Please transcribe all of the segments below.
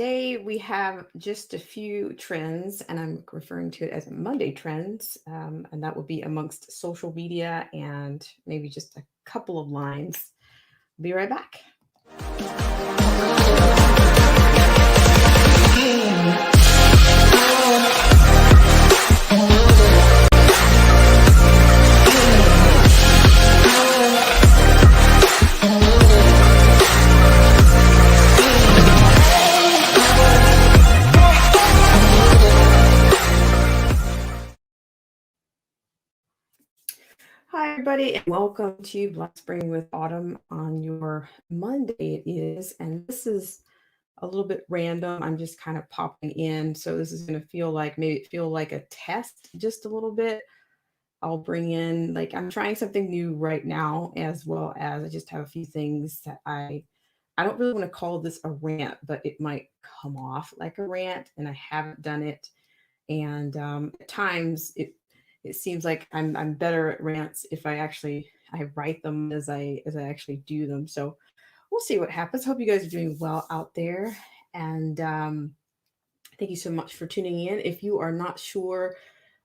today we have just a few trends, and I'm referring to it as Monday trends, and that will be amongst social media and maybe just a couple of lines. Be right back. Hi, everybody, and welcome to Black Spring with Autumn on your Monday. It is, and this is a little bit random. I'm just kind of popping in, so this is going to feel like maybe it feel like a test just a little bit. I'll bring in like I'm trying something new right now, as well as I just have a few things that I don't really want to call this a rant, but it might come off like a rant, and I haven't done it. And at times it seems like I'm better at rants if I write them as I actually do them. So we'll see what happens. Hope you guys are doing well out there, and thank you so much for tuning in. If you are not sure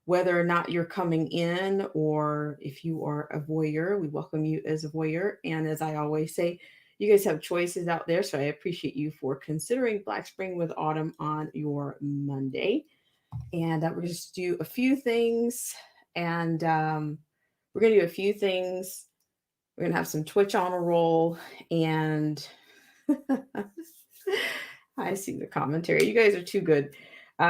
whether or not you're coming in or if you are a voyeur, we welcome you as a voyeur. And as I always say, you guys have choices out there. So I appreciate you for considering Black Spring with Autumn on your Monday. And we're going to do a few things. And we're going to do a few things. We're going to have some Twitch on a roll. And I see the commentary. You guys are too good. We're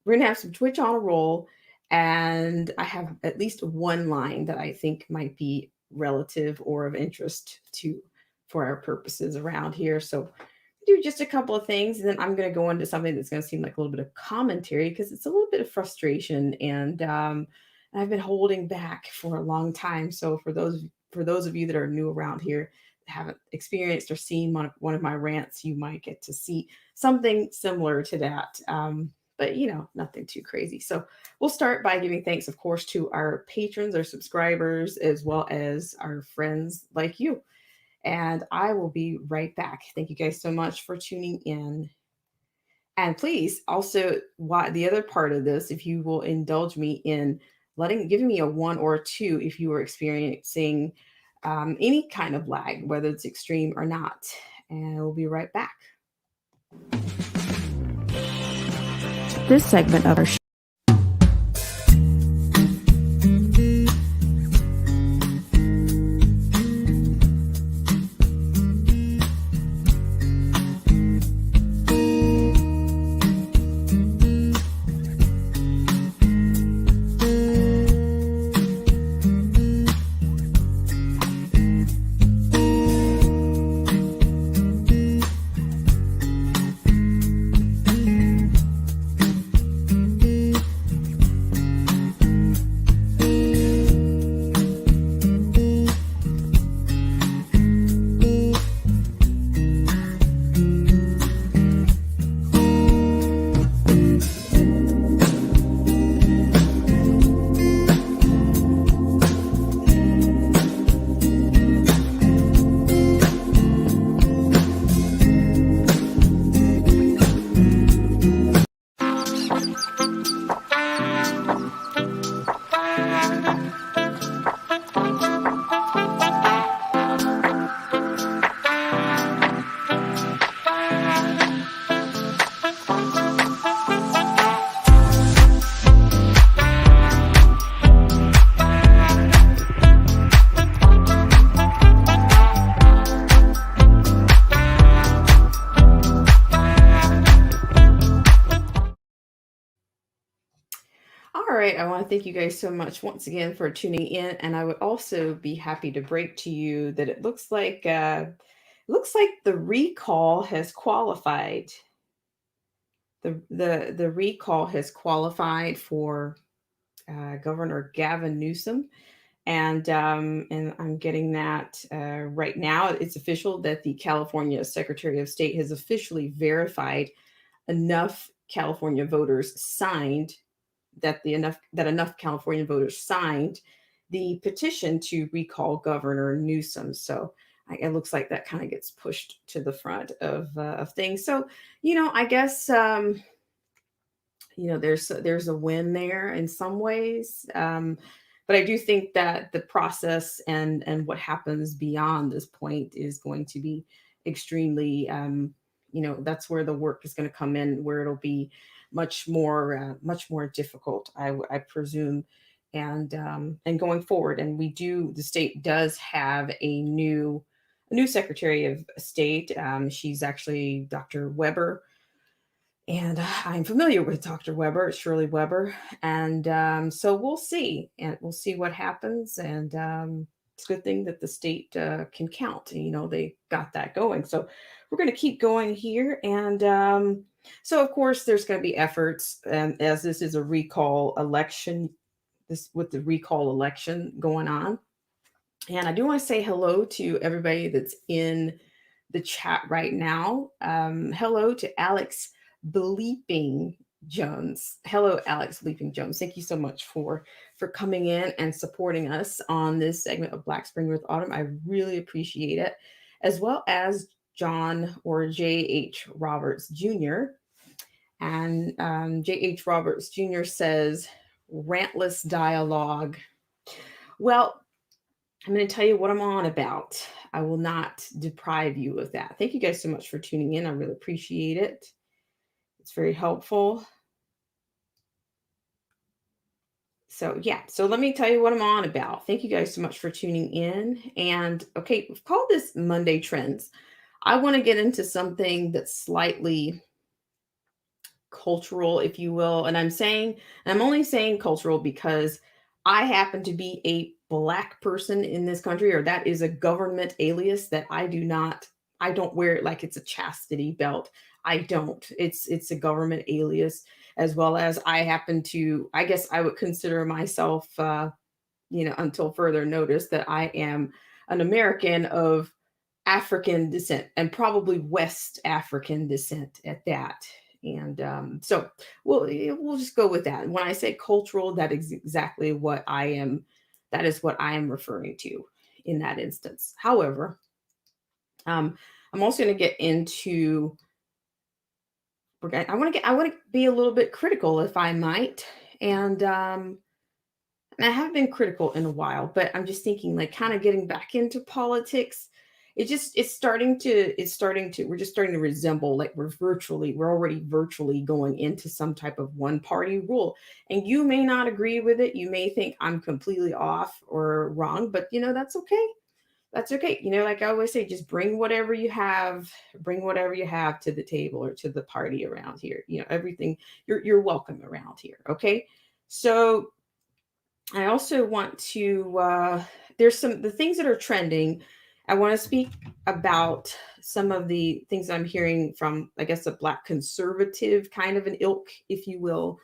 going to have some Twitch on a roll. And I have at least one line that I think might be relative or of interest to for our purposes around here. So do just a couple of things, and then I'm going to go into something that's going to seem like a little bit of commentary because it's a little bit of frustration, and I've been holding back for a long time. So for those of you that are new around here, haven't experienced or seen one of my rants, you might get to see something similar to that. But nothing too crazy. So we'll start by giving thanks, of course, to our patrons, our subscribers, as well as our friends like you. And I will be right back. Thank you guys so much for tuning in. And please also, why the other part of this, if you will indulge me in giving me a one or a two if you are experiencing any kind of lag, whether it's extreme or not. And we'll be right back. This segment of our show. Right, I want to thank you guys so much once again for tuning in, and I would also be happy to break to you that it looks like the recall has qualified. The recall has qualified for Governor Gavin Newsom, and I'm getting that right now. It's official that the California Secretary of State has officially verified enough California voters signed that enough California voters signed the petition to recall Governor Newsom. So it looks like that kind of gets pushed to the front of things. So, I guess there's a win there in some ways. But I do think that the process and what happens beyond this point is going to be extremely, that's where the work is going to come in, where it'll be much more difficult, I presume, and going forward. And the state does have a new Secretary of State. She's actually Dr. Weber, and I'm familiar with Dr. Weber, Shirley Weber, and so we'll see what happens. And it's a good thing that the state can count. They got that going. So we're going to keep going here, and so of course there's going to be efforts, and as this is a recall election, this with the recall election going on. And I do want to say hello to everybody that's in the chat right now. Hello to Alex Bleeping Jones. Hello, Alex Bleeping Jones. Thank you so much for coming in and supporting us on this segment of Black Spring with Autumn. I really appreciate it, as well as John or J.H. Roberts Jr. And J.H. Roberts Jr. says, rantless dialogue. Well, I'm going to tell you what I'm on about. I will not deprive you of that. Thank you guys so much for tuning in. I really appreciate it. It's very helpful. So, yeah. So let me tell you what I'm on about. Thank you guys so much for tuning in. And okay, we've called this Monday Trends. I want to get into something that's slightly cultural, if you will. And I'm only saying cultural because I happen to be a Black person in this country, or that is a government alias that I don't wear it like it's a chastity belt. I don't. It's a government alias, as well as I guess I would consider myself, until further notice, that I am an American of African descent, and probably West African descent at that. And so we'll just go with that. When I say cultural, that is exactly what I am. That is what I am referring to in that instance. However, I'm also going to get into. I want to be a little bit critical, if I might, and I have been critical in a while, but I'm just thinking, like, kind of getting back into politics. We're just starting to resemble, like, we're already virtually going into some type of one party rule. And you may not agree with it. You may think I'm completely off or wrong, but that's okay. That's okay. Like I always say, just bring whatever you have to the table or to the party around here. Everything, you're welcome around here. Okay. So I also want to, there's the things that are trending. I want to speak about some of the things I'm hearing from, I guess, a Black conservative kind of an ilk, if you will.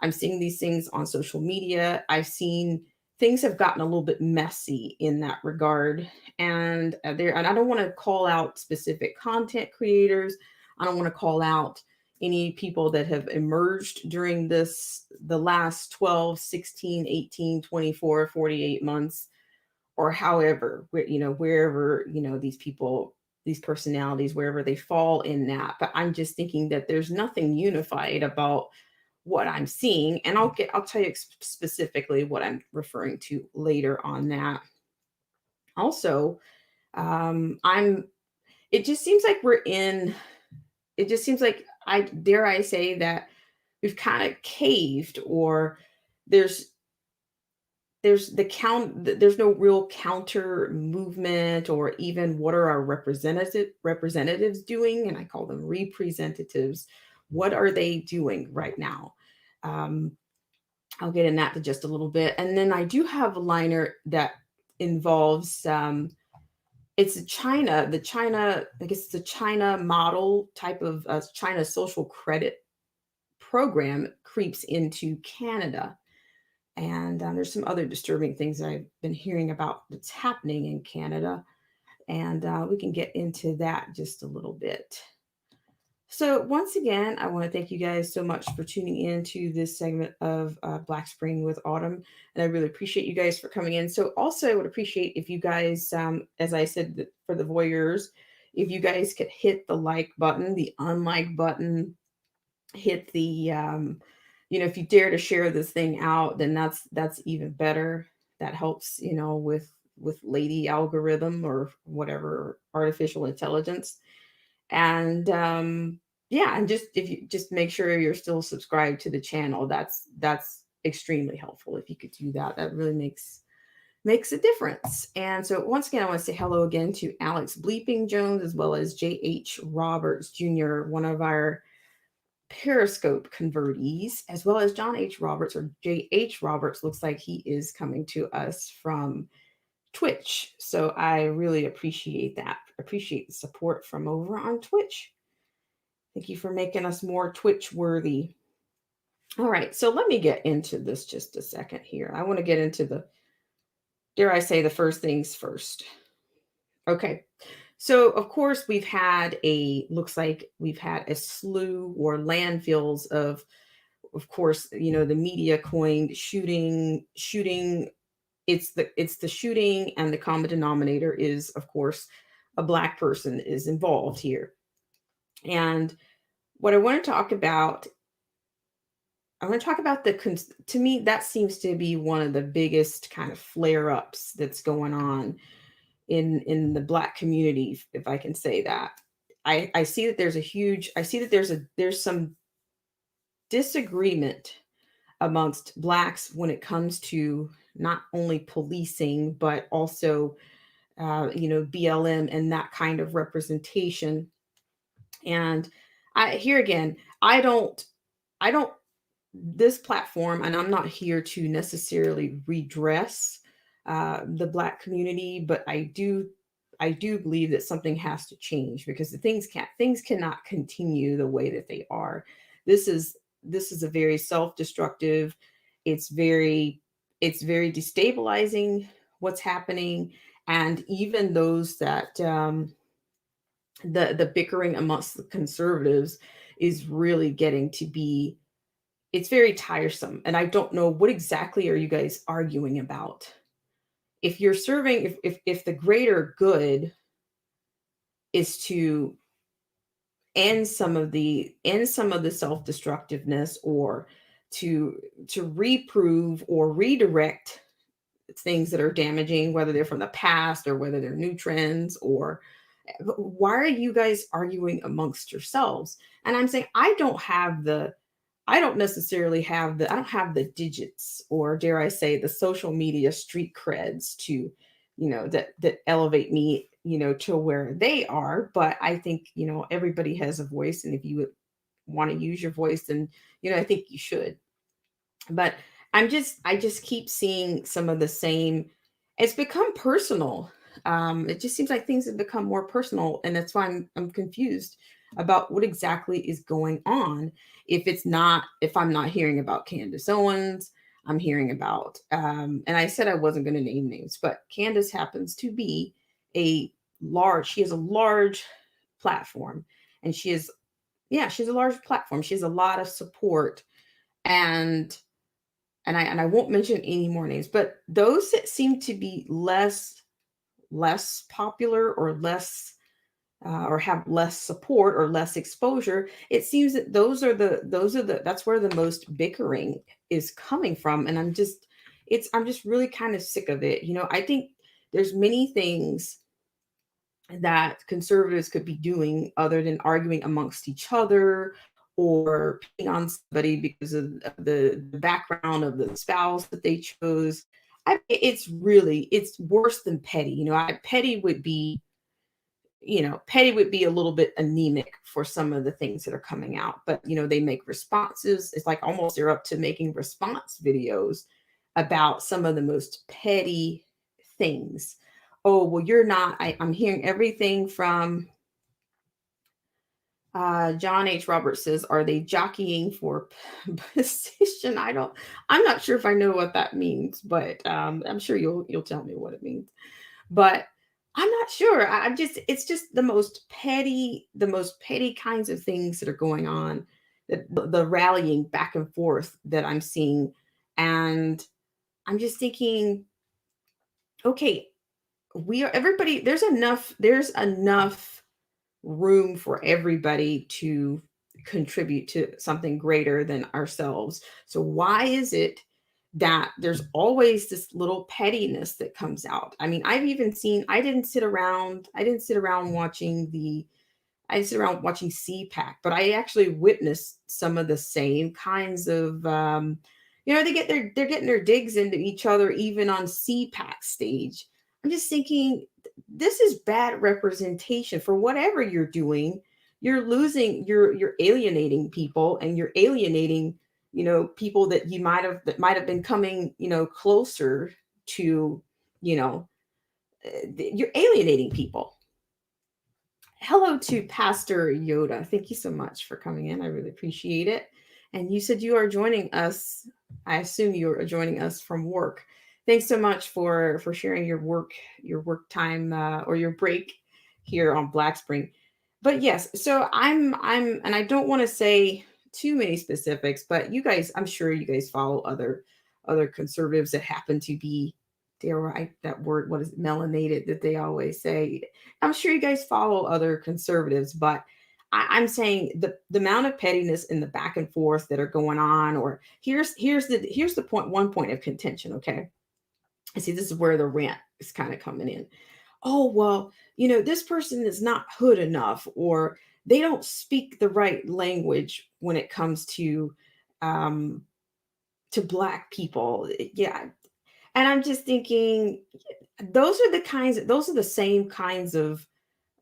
I'm seeing these things on social media. I've seen things have gotten a little bit messy in that regard. And and I don't want to call out specific content creators. I don't want to call out any people that have emerged during the last 12, 16, 18, 24, 48 months, or however, wherever, these personalities, wherever they fall in that. But I'm just thinking that there's nothing unified about what I'm seeing. And I'll tell you specifically what I'm referring to later on that. Also, I'm, it just seems like it just seems like, I say that we've kind of caved, or there's there's no real counter movement, or even what are our representatives doing, and I call them representatives. What are they doing right now? um, I'll get in that in just a little bit. And then I do have a liner that involves, it's I guess it's a China model type of China social credit program creeps into Canada. And there's some other disturbing things that I've been hearing about that's happening in Canada. And we can get into that just a little bit. So, once again, I want to thank you guys so much for tuning in to this segment of Black Spring with Autumn. And I really appreciate you guys for coming in. So, also, I would appreciate if you guys, as I said for the voyeurs, if you guys could hit the like button, the unlike button, hit the, if you dare to share this thing out, then that's even better. That helps, with lady algorithm or whatever artificial intelligence. And yeah, and just if you just make sure you're still subscribed to the channel, that's extremely helpful. If you could do that, that really makes a difference. And so once again, I want to say hello again to Alex Bleeping Jones, as well as JH Roberts Jr., one of our Periscope convertees, as well as John H. Roberts, or JH Roberts. Looks like he is coming to us from Twitch. So I really appreciate that. Appreciate the support from over on Twitch. Thank you for making us more Twitch worthy. All right, so let me get into this just a second here. I want to get into dare I say, the first things first. Okay. So of course looks like we've had a slew or landfills of course, the media coined shooting. It's the shooting, and the common denominator is, of course, a Black person is involved here. And what I want to talk about to me, that seems to be one of the biggest kind of flare ups that's going on in the Black community, if I can say that. I see that there's some disagreement amongst Blacks when it comes to not only policing, but also, BLM and that kind of representation. And here again, I don't, this platform, and I'm not here to necessarily redress the Black community, but I do believe that something has to change, because things cannot continue the way that they are. This is a very self-destructive. It's very it's very destabilizing what's happening. And even those that the bickering amongst the conservatives is really getting to be, it's very tiresome. And I don't know, what exactly are you guys arguing about? If you're serving, if the greater good is to end some of the self-destructiveness, or to reprove or redirect things that are damaging, whether they're from the past or whether they're new trends, or why are you guys arguing amongst yourselves? And I'm saying, I don't have the digits, or dare I say, the social media street creds to, that elevate me, to where they are. But I think, everybody has a voice. And if you would want to use your voice, then, I think you should. But I just keep seeing some of the same. It's become personal. It just seems like things have become more personal, and that's why I'm confused about what exactly is going on. If I'm not hearing about Candace Owens, I'm hearing about, and I said I wasn't going to name names, but Candace happens to be she has a large platform, and she has a large platform. She has a lot of support. And and I won't mention any more names, but those that seem to be less popular, or less, or have less support or less exposure, it seems that that's where the most bickering is coming from. And I'm just really kind of sick of it. I think there's many things that conservatives could be doing other than arguing amongst each other, or picking on somebody because of the background of the spouse that they chose. It's worse than petty. Petty would be a little bit anemic for some of the things that are coming out. But they make responses. It's like almost they're up to making response videos about some of the most petty things. Oh, well, you're not. I'm hearing everything from John H. Roberts says, are they jockeying for position? I'm not sure if I know what that means, but I'm sure you'll tell me what it means. But I'm not sure. I'm just it's just the most petty kinds of things that are going on, the rallying back and forth that I'm seeing. And I'm just thinking, okay, we are everybody, there's enough room for everybody to contribute to something greater than ourselves. So why is it that there's always this little pettiness that comes out? I mean, I've even seen I didn't sit around watching the I sit around watching CPAC, but I actually witnessed some of the same kinds of, they're getting their digs into each other even on CPAC stage. I'm just thinking, this is bad representation for whatever you're doing. You're alienating people, and you're alienating, people that that might have been coming, closer to, you know, you're alienating people. Hello to Pastor Yoda. Thank you so much for coming in. I really appreciate it. And you said you are joining us. I assume you are joining us from work. Thanks so much for sharing your work time, or your break here on Black Spring. But yes, so and I don't want to say too many specifics, but you guys, I'm sure you guys follow other conservatives that happen to be, dare I that word, what is it, melanated, that they always say. I'm sure you guys follow other conservatives, but I'm saying the amount of pettiness in the back and forth that are going on, or here's the point, one point of contention. Okay, I see this is where the rant is kind of coming in. Oh, well, this person is not hood enough, or they don't speak the right language when it comes um to black people. Yeah, and I'm just thinking, those are the same kinds of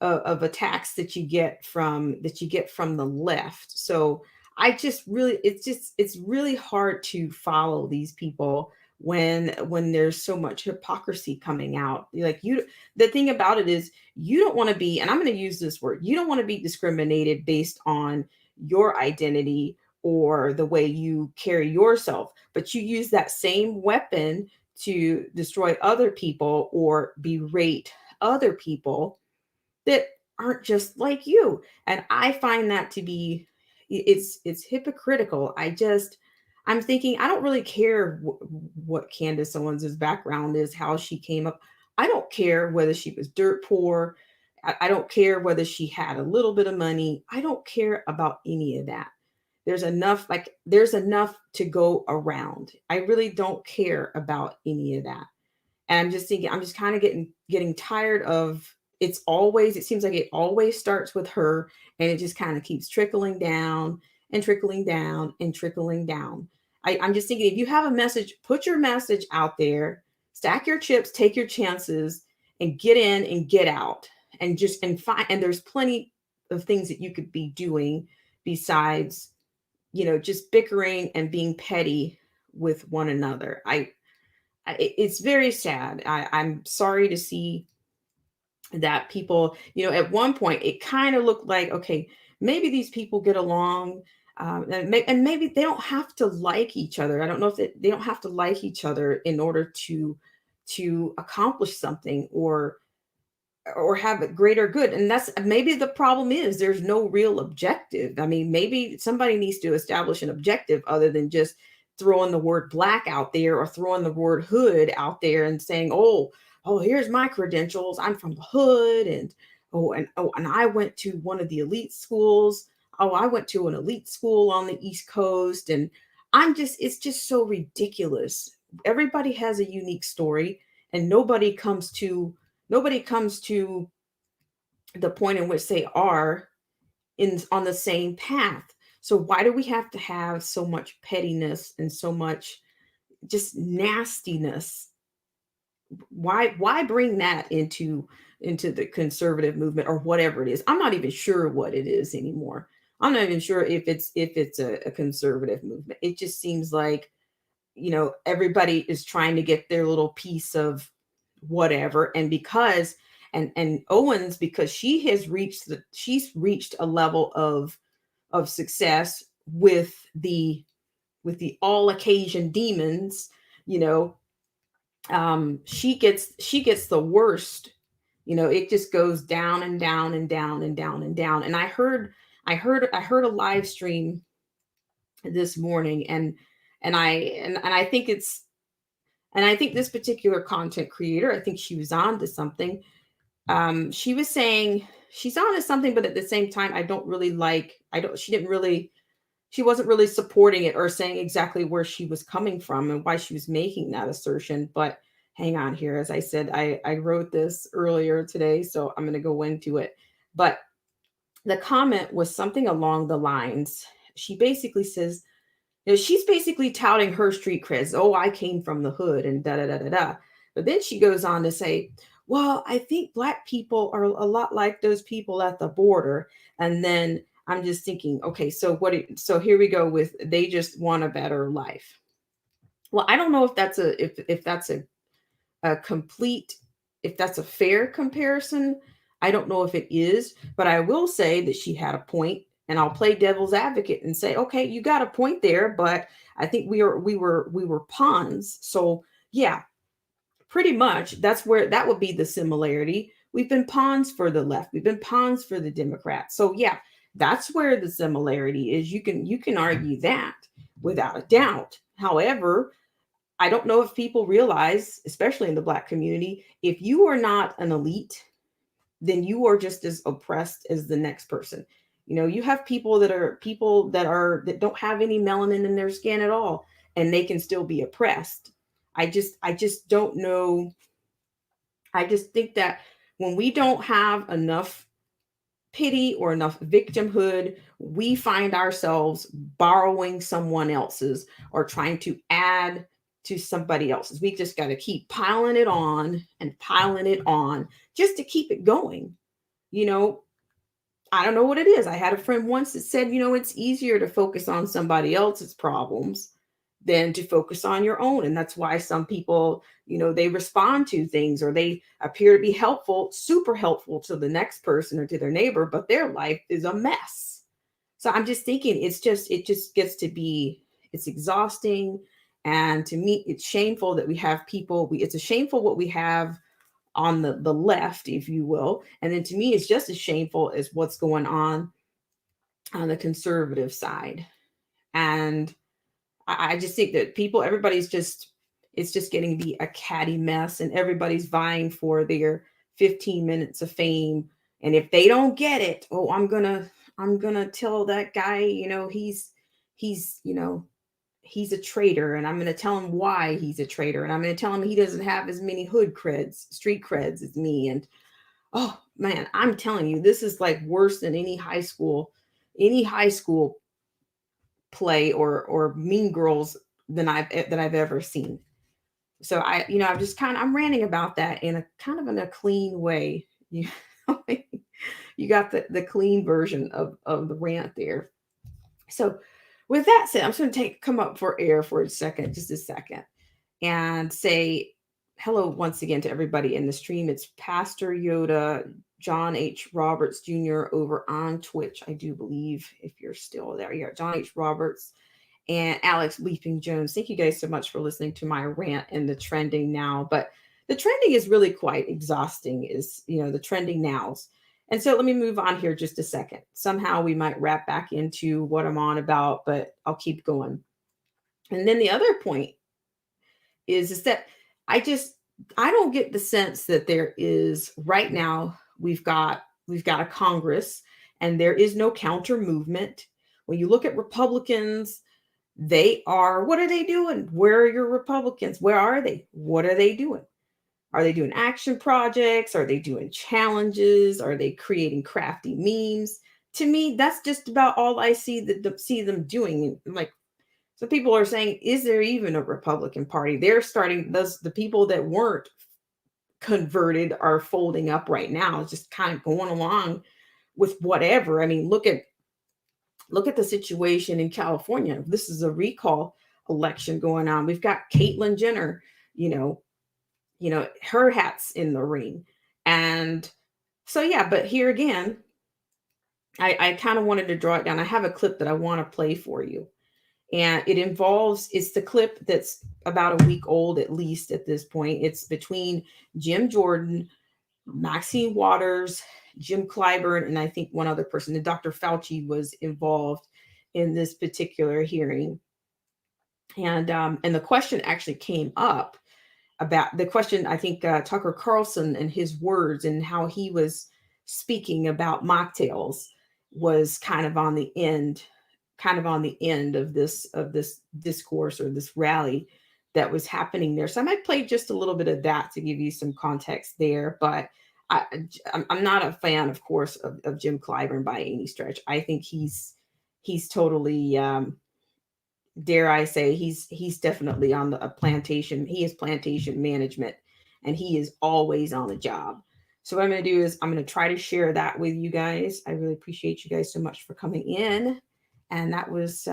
attacks that you get from the left. So I just really it's really hard to follow these people when there's so much hypocrisy coming out. Like, the thing about it is, you don't want to be, and I'm going to use this word, you don't want to be discriminated based on your identity or the way you carry yourself, but you use that same weapon to destroy other people or berate other people that aren't just like you. And I find that to be, it's hypocritical. I'm thinking, I don't really care what Candace Owens' background is, how she came up. I don't care whether she was dirt poor. I don't care whether she had a little bit of money. I don't care about any of that. There's enough to go around. I really don't care about any of that. And I'm just thinking, I'm just kind of getting tired of, it seems like it always starts with her, and it just kind of keeps trickling down and trickling down and trickling down. I'm just thinking, if you have a message, put your message out there, stack your chips, take your chances, and get in and get out. And find, and there's plenty of things that you could be doing besides, just bickering and being petty with one another. It's very sad. I'm sorry to see that people, at one point it kind of looked like, okay, maybe these people get along, and maybe they don't have to like each other. I don't know if they don't have to like each other in order to accomplish something, or have a greater good. And that's maybe the problem, is there's no real objective. I mean, maybe somebody needs to establish an objective other than just throwing the word black out there, or throwing the word hood out there and saying, oh, here's my credentials, I'm from the hood, and and I went to one of the elite schools. Oh, I went to an elite school on the East Coast. And it's just so ridiculous. Everybody has a unique story, and nobody comes to the point in which they are in on the same path. So why do we have to have so much pettiness and so much just nastiness? Why bring that into the conservative movement, or whatever it is? I'm not even sure what it is anymore. I'm not even sure if it's a conservative movement. It just seems like, everybody is trying to get their little piece of whatever. And Owens, because she's reached a level of success with the all occasion demons, you know she gets the worst It just goes down and down and down and down and down. And I heard a live stream this morning, and I think this particular content creator, I think she was on to something. She was saying she's on to something, but at the same time, I don't really like, I don't, she wasn't really supporting it or saying exactly where she was coming from and why she was making that assertion. But hang on here. As I said, I wrote this earlier today, so I'm going to go into it. But the comment was something along the lines. She basically says, she's basically touting her street creds. Oh, I came from the hood and da da da da da. But then she goes on to say, well, I think Black people are a lot like those people at the border. And then I'm just thinking, okay, so so here we go with they just want a better life. Well, I don't know if that's if that's a complete, if that's a fair comparison. I don't know if it is, but I will say that she had a point, and I'll play devil's advocate and say, okay, you got a point there, but I think we were pawns. So yeah, pretty much that's where that would be the similarity. We've been pawns for the left. We've been pawns for the Democrats. So yeah, that's where the similarity is. You can argue that without a doubt. However, I don't know if people realize, especially in the Black community, if you are not an elite, then you are just as oppressed as the next person. You have people that don't have any melanin in their skin at all, and they can still be oppressed. I just don't know. I just think that when we don't have enough pity or enough victimhood, we find ourselves borrowing someone else's or trying to add to somebody else's. We just got to keep piling it on and piling it on just to keep it going. You know, I don't know what it is. I had a friend once that said, it's easier to focus on somebody else's problems than to focus on your own. And that's why some people, they respond to things or they appear to be helpful, super helpful to the next person or to their neighbor, but their life is a mess. So I'm just thinking it just gets to be, it's exhausting. And to me, it's shameful that we have people, it's a shameful what we have on the left, if you will. And then to me, it's just as shameful as what's going on the conservative side. And I just think that everybody's just, it's just getting to be a catty mess, and everybody's vying for their 15 minutes of fame. And if they don't get it, oh, I'm gonna tell that guy, he's, he's a traitor, and I'm going to tell him why he's a traitor, and I'm going to tell him he doesn't have as many hood creds, street creds as me. And oh man, I'm telling you, this is like worse than any high school play or Mean Girls that I've ever seen. So I'm just I'm ranting about that in a kind of in a clean way. You you got the clean version of the rant there. So with that said, I'm just going to come up for air for a second, just a second, and say hello once again to everybody in the stream. It's Pastor Yoda, John H. Roberts Jr. over on Twitch, I do believe, if you're still there. Yeah, John H. Roberts and Alex Leaping Jones. Thank you guys so much for listening to my rant and the trending now. But the trending is really quite exhausting, is, the trending nows. And so let me move on here just a second. Somehow we might wrap back into what I'm on about, but I'll keep going. And then the other point is that I don't get the sense that there is right now, we've got a Congress and there is no counter movement. When you look at Republicans, what are they doing? Where are your Republicans? Where are they? What are they doing? Are they doing action projects? Are they doing challenges? Are they creating crafty memes? To me, that's just about all I see them doing. Like, so people are saying, is there even a Republican Party? They're starting, the people that weren't converted are folding up right now, just kind of going along with whatever. I mean, look at the situation in California. This is a recall election going on. We've got Caitlyn Jenner, her hat's in the ring. And so, yeah, but here again, I kind of wanted to draw it down. I have a clip that I want to play for you. And it's the clip that's about a week old, at least at this point. It's between Jim Jordan Maxine Waters, Jim Clyburn, and I think one other person, and Dr. Fauci was involved in this particular hearing. And the question actually came up about the question. I think Tucker Carlson and his words and how he was speaking about mocktails was kind of on the end of this discourse or this rally that was happening there. So I might play just a little bit of that to give you some context there. But I'm not a fan, of course, of Jim Clyburn by any stretch. I think he's totally dare I say he's definitely on a plantation. He is plantation management, and he is always on the job. So what I'm going to do is I'm going to try to share that with you guys. I really appreciate you guys so much for coming in, and that was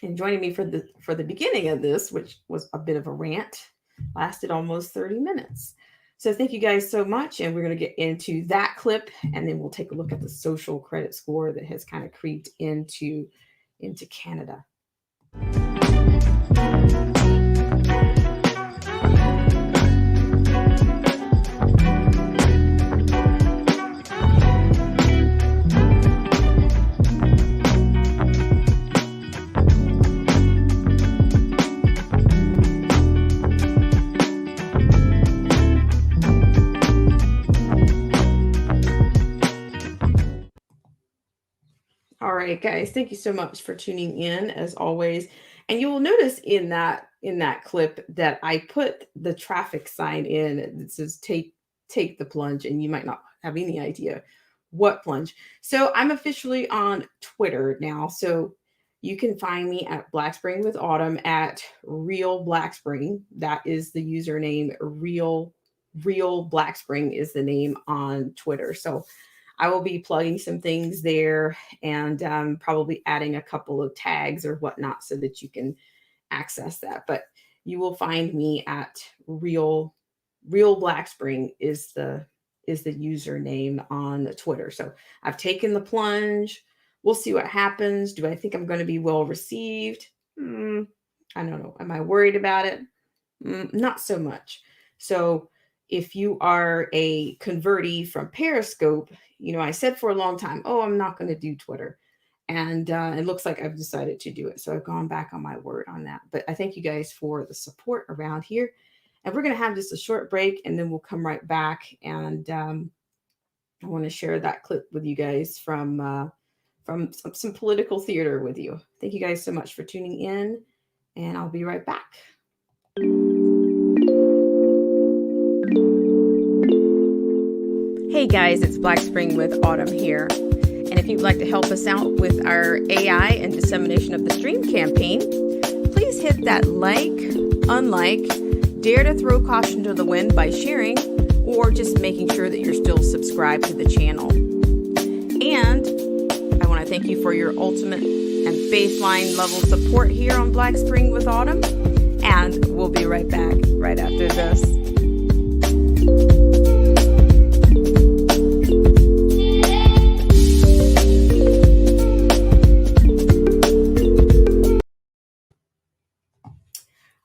and joining me for the beginning of this, which was a bit of a rant, lasted almost 30 minutes. So thank you guys so much, and we're going to get into that clip, and then we'll take a look at the social credit score that has kind of creeped into Canada. All right, guys, thank you so much for tuning in as always. And you will notice in that clip that I put the traffic sign in that says take the plunge, and you might not have any idea what plunge. So I'm officially on Twitter now. So you can find me at Black Spring with Autumn at Real Black Spring. That is the username. Real Black Spring is the name on Twitter. So I will be plugging some things there and probably adding a couple of tags or whatnot so that you can access that. But you will find me at Real Black Spring is the username on Twitter. So I've taken the plunge. We'll see what happens. Do I think I'm going to be well received? I don't know. Am I worried about it? Not so much. So if you are a convertee from Periscope, I said for a long time, oh, I'm not going to do Twitter. And it looks like I've decided to do it. So I've gone back on my word on that. But I thank you guys for the support around here. And we're going to have just a short break, and then we'll come right back. And I want to share that clip with you guys from some political theater with you. Thank you guys so much for tuning in, and I'll be right back. Hey guys, it's Black Spring with Autumn here. And if you'd like to help us out with our AI and dissemination of the stream campaign, please hit that like, unlike, dare to throw caution to the wind by sharing, or just making sure that you're still subscribed to the channel. And I want to thank you for your ultimate and baseline level support here on Black Spring with Autumn. And we'll be right back right after this.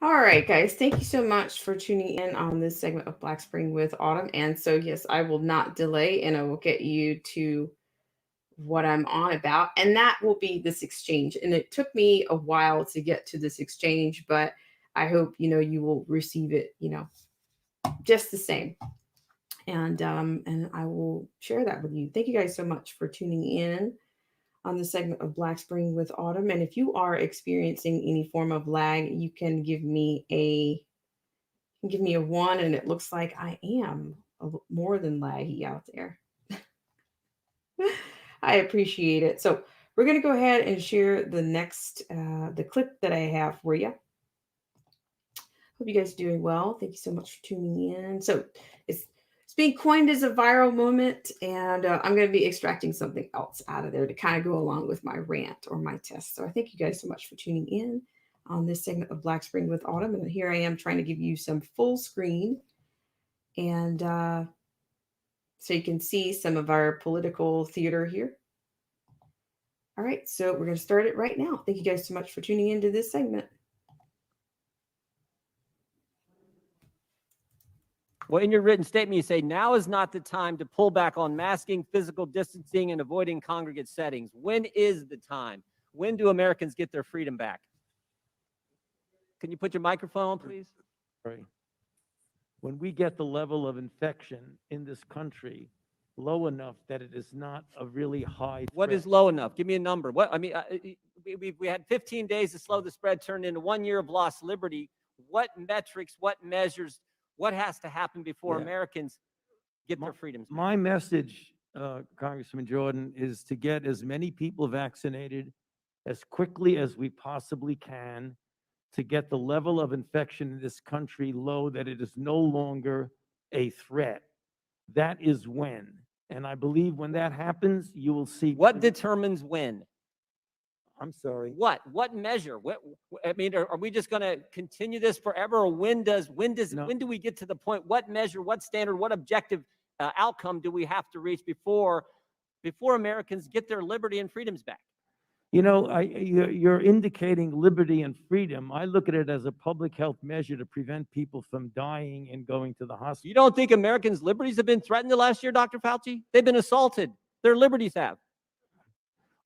All right, guys, thank you so much for tuning in on this segment of Black Spring with Autumn. And so, yes, I will not delay, and I will get you to what I'm on about. And that will be this exchange. And it took me a while to get to this exchange, but I hope, you will receive it, just the same. And I will share that with you. Thank you guys so much for tuning in on the segment of Black Spring with Autumn. And if you are experiencing any form of lag, you can give me a 1, and it looks like I am more than laggy out there. I appreciate it. So we're going to go ahead and share the next the clip that I have for you. Hope you guys are doing well. Thank you so much for tuning in. So it's being coined as a viral moment, and I'm going to be extracting something else out of there to kind of go along with my rant or my test. So I thank you guys so much for tuning in on this segment of Black Spring with Autumn. And here I am trying to give you some full screen, and so you can see some of our political theater here. All right, so we're going to start it right now. Thank you guys so much for tuning into this segment. Well, in your written statement, you say now is not the time to pull back on masking, physical distancing, and avoiding congregate settings. When is the time? When do Americans get their freedom back? Can you put your microphone on, please? Sorry. When we get the level of infection in this country low enough that it is not a really high What threat. is low enough? Give me a number. What I mean, we had 15 days to slow the spread, turned into 1 year of lost liberty. What metrics, what measures, what has to happen before Yeah. Americans get My- their freedoms back? My message, Congressman Jordan, is to get as many people vaccinated as quickly as we possibly can to get the level of infection in this country low that it is no longer a threat. That is when. And I believe when that happens, you will see. What determines when? I'm sorry. What measure? I mean, are we just going to continue this forever, or when No. do we get to the point? What measure? What standard? What objective outcome do we have to reach before Americans get their liberty and freedoms back? You know, you're indicating liberty and freedom. I look at it as a public health measure to prevent people from dying and going to the hospital. You don't think Americans' liberties have been threatened the last year, Dr. Fauci? They've been assaulted. Their liberties have.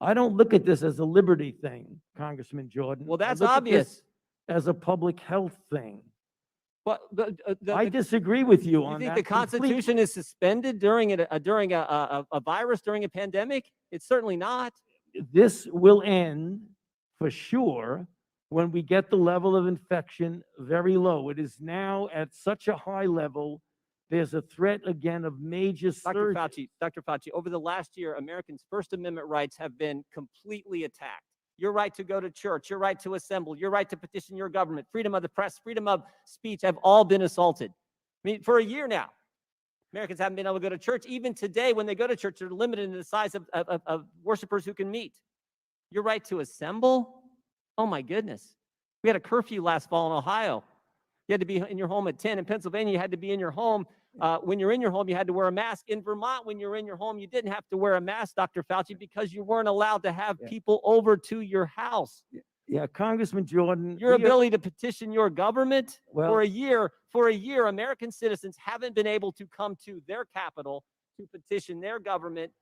I don't look at this as a liberty thing, Congressman Jordan. Well, I that's look at obvious. this as a public health thing. But I disagree with you you on think that. the Constitution is suspended during a virus, during a pandemic? It's certainly not. This will end for sure when we get the level of infection very low. It is now at such a high level. There's a threat again of major surge. Dr. Fauci, over the last year, Americans' First Amendment rights have been completely attacked. Your right to go to church, your right to assemble, your right to petition your government, freedom of the press, freedom of speech have all been assaulted. I mean, for a year now, Americans haven't been able to go to church. Even today, when they go to church, they're limited in the size of worshipers who can meet. Your right to assemble? Oh my goodness. We had a curfew last fall in Ohio. You had to be in your home at 10. In Pennsylvania, you had to be in your home. When you're in your home, you had to wear a mask. In Vermont, when you're in your home, you didn't have to wear a mask, Dr. Fauci, because you weren't allowed to have people over to your house. Yeah, Congressman Jordan. Your ability to petition your government Well- for a year, American citizens haven't been able to come to their capital to petition their government,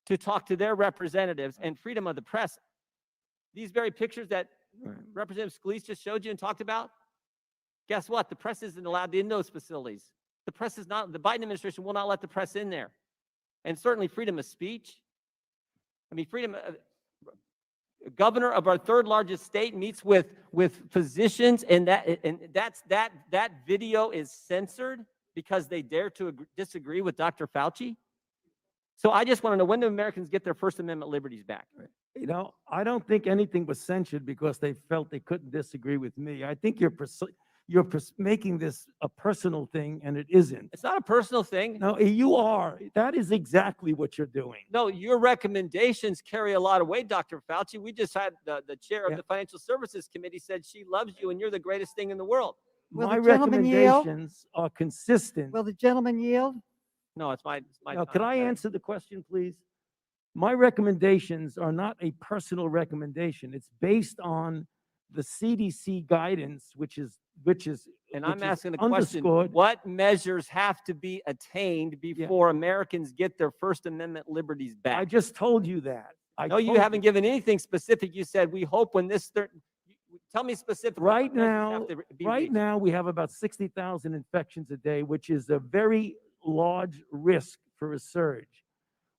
to talk to their representatives, and freedom of the press. These very pictures that Representative Scalise just showed you and talked about, guess what? The press isn't allowed in those facilities. The press is not, the Biden administration will not let the press in there. And certainly freedom of speech. I mean, governor of our third largest state meets with physicians, and that video is censored because they dare to disagree with Dr. Fauci. So I just want to know, when do Americans get their First Amendment liberties back? You know, I don't think anything was censored because they felt they couldn't disagree with me. I think you're making this a personal thing, and it isn't. It's not a personal thing. No, you are. That is exactly what you're doing. No, your recommendations carry a lot of weight, Dr. Fauci. We just had the chair of Yeah. the Financial Services Committee said she loves you and you're the greatest thing in the world. Will My the gentleman yield? recommendations are consistent. Will the gentleman yield? No, it's my Now, time. could I answer the question, please? My recommendations are not a personal recommendation. It's based on the CDC guidance, which is And I'm which is asking the question, underscored. what measures have to be attained before Americans get their First Amendment liberties I back? just told you that. No, you haven't given anything specific. You said, we hope when this, tell me specifically. what Right measures now, have to be right reached. now, we have about 60,000 infections a day, which is a very large risk for a surge.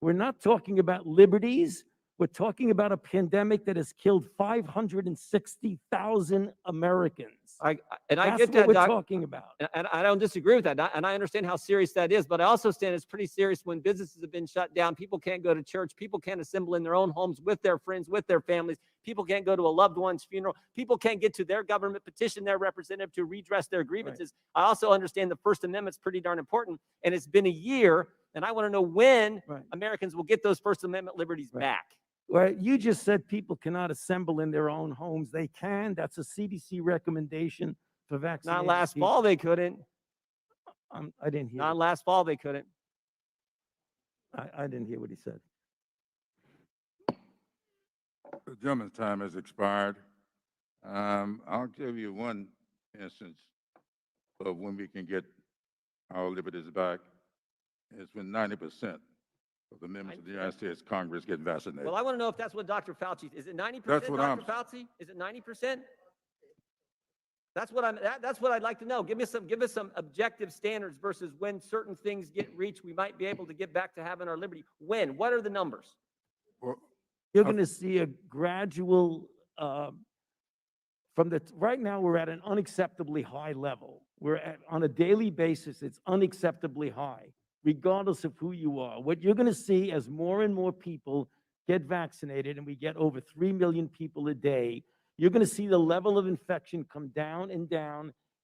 We're not talking about liberties. We're talking about a pandemic that has killed 560,000 Americans. I That's get what that, we're Doc. talking about. And I don't disagree with that. And I understand how serious that is, but I also understand it's pretty serious when businesses have been shut down. People can't go to church. People can't assemble in their own homes with their friends, with their families. People can't go to a loved one's funeral. People can't get to their government, petition their representative to redress their grievances. I also understand the First Amendment's pretty darn important. And it's been a year, and I want to know when Right. Americans will get those First Amendment liberties Right. back. Well, you just said people cannot assemble in their own homes. They can. That's a CDC recommendation for vaccinated Not last people. fall, they couldn't. I didn't hear. Not last fall, they couldn't. I didn't hear what he said. The gentleman's time has expired. I'll give you one instance of when we can get our liberties back is when 90% of the members of the United States Congress get vaccinated. Well, I want to know if that's what Dr. Fauci, is it 90%, That's what Dr. Fauci? Is it 90%? That's what that's what I'd like to know. Give us some objective standards versus when certain things get reached, we might be able to get back to having our liberty. When? What are the numbers? Well, You're Okay. going to see a gradual, right now, we're at an unacceptably high level. On a daily basis, it's unacceptably high, regardless of who you are. What you're going to see as more and more people get vaccinated, and we get over 3 million people a day, you're going to see the level of infection come down,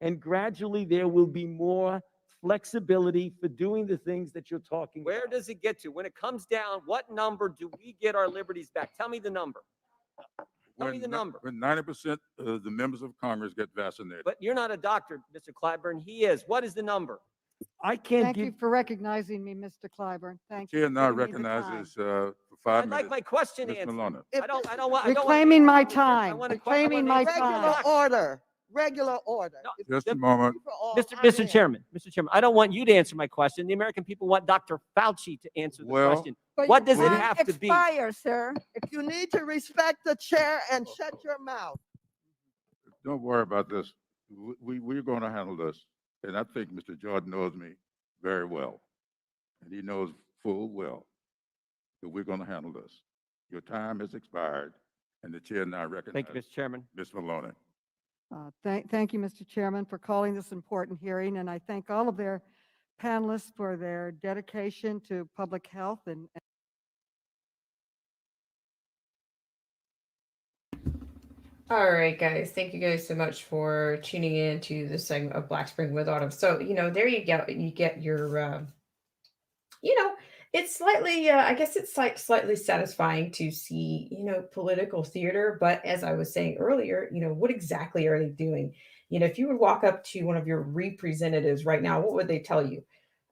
and gradually there will be more flexibility for doing the things that you're talking Where about. does it get to? When it comes down, what number do we get our liberties back? Tell me the number. Tell me the number. When 90% of the members of Congress get vaccinated. But you're not a doctor, Mr. Clyburn. He is. What is the number? I can't Thank give, you for recognizing me, Mr. Clyburn. Thank you. Chair for now giving me the time. recognizes for 5 I'd like minutes. my question Ms. answered. Maloney. I don't want. Reclaiming my I time. want a Reclaiming my answer. time. Regular order. No, If Just a the- moment. people all Mr. out Mr. there- Chairman, I don't want you to answer my question. The American people want Dr. Fauci to answer the Well- question. But What does it your time have to be? expires, sir. If you need to respect the chair and shut your mouth. Don't worry about this. We're going to handle this. And I think Mr. Jordan knows me very well. And he knows full well that we're going to handle this. Your time has expired, and the chair now Thank you, recognizes Mr. Chairman. Ms. Maloney. Thank you, Mr. Chairman, for calling this important hearing, and I thank all of their panelists for their dedication to public health and All right, guys. Thank you guys so much for tuning in to this segment of Black Spring with Autumn. So, there you go. You get your, it's slightly, I guess it's like slightly satisfying to see, political theater. But as I was saying earlier, what exactly are they doing? If you would walk up to one of your representatives right now, what would they tell you?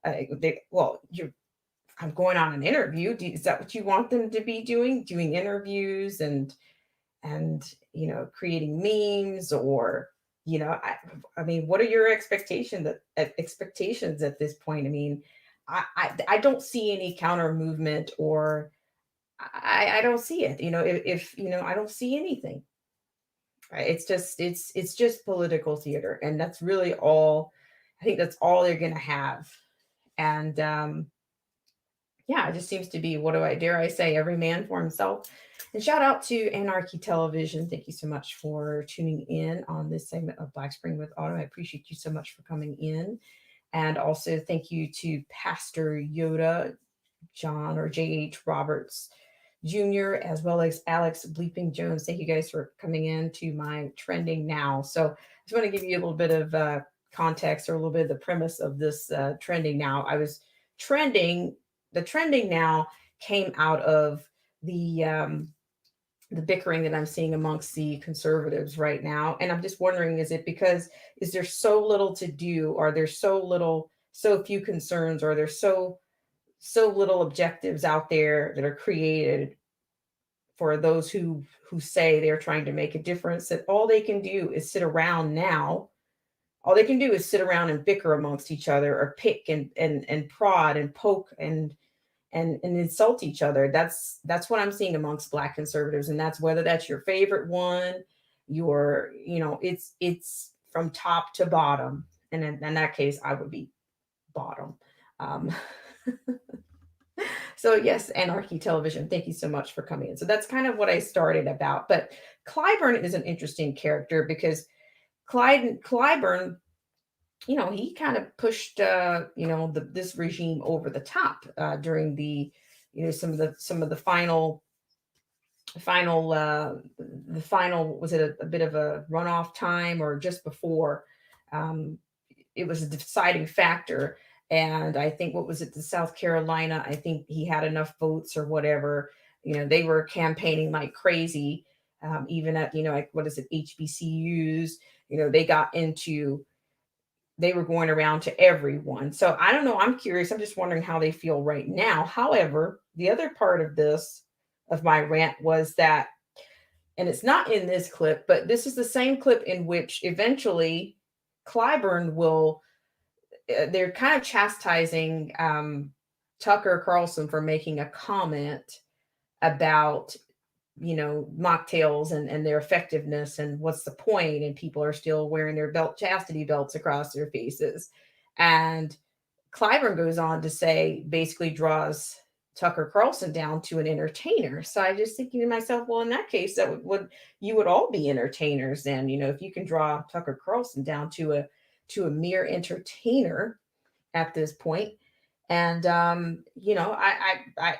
I'm going on an interview. Is that what you want them to be doing? Doing interviews and creating memes, or I mean, what are your expectations at this point? I mean, I don't see any counter movement, or I don't see it. If I don't see anything. Right? It's just political theater, and that's really all. I think that's all they're going to have, and yeah, it just seems to be, what do I dare I say, every man for himself. And shout out to Anarchy Television. Thank you so much for tuning in on this segment of Black Spring with Autumn. I appreciate you so much for coming in. And also thank you to Pastor Yoda, John or J.H. Roberts Jr., as well as Alex Bleeping Jones. Thank you guys for coming in to my trending now. So I just want to give you a little bit of context, or a little bit of the premise of this trending now. I was trending. The trending now came out of the bickering that I'm seeing amongst the conservatives right now. And I'm just wondering, is there so little to do? Are there so few concerns? Or are there so little objectives out there that are created for those who say they're trying to make a difference, that all they can do is sit around now? All they can do is sit around and bicker amongst each other, or pick and prod and poke and insult each other. That's what I'm seeing amongst Black conservatives. And that's, whether that's your favorite one, it's from top to bottom. And in that case, I would be bottom. So yes, Anarchy Television, thank you so much for coming in. So that's kind of what I started about. But Clyburn is an interesting character, because Clyburn, he kind of pushed, this regime over the top during the, some of the final, was it a bit of a runoff time, or just before? It was a deciding factor. And I think, what was it, the South Carolina, I think he had enough votes or whatever. They were campaigning like crazy, even at, like, what is it, HBCUs, they were going around to everyone. So I don't know. I'm curious. I'm just wondering how they feel right now. However, the other part of my rant was that, and it's not in this clip, but this is the same clip in which eventually Clyburn will they're kind of chastising Tucker Carlson for making a comment about, mocktails and their effectiveness and what's the point, and people are still wearing their chastity belts across their faces. And Clyburn goes on to say, basically draws Tucker Carlson down to an entertainer. So I just thinking to myself, well, in that case, that would you would all be entertainers then, if you can draw Tucker Carlson down to a mere entertainer at this point. And I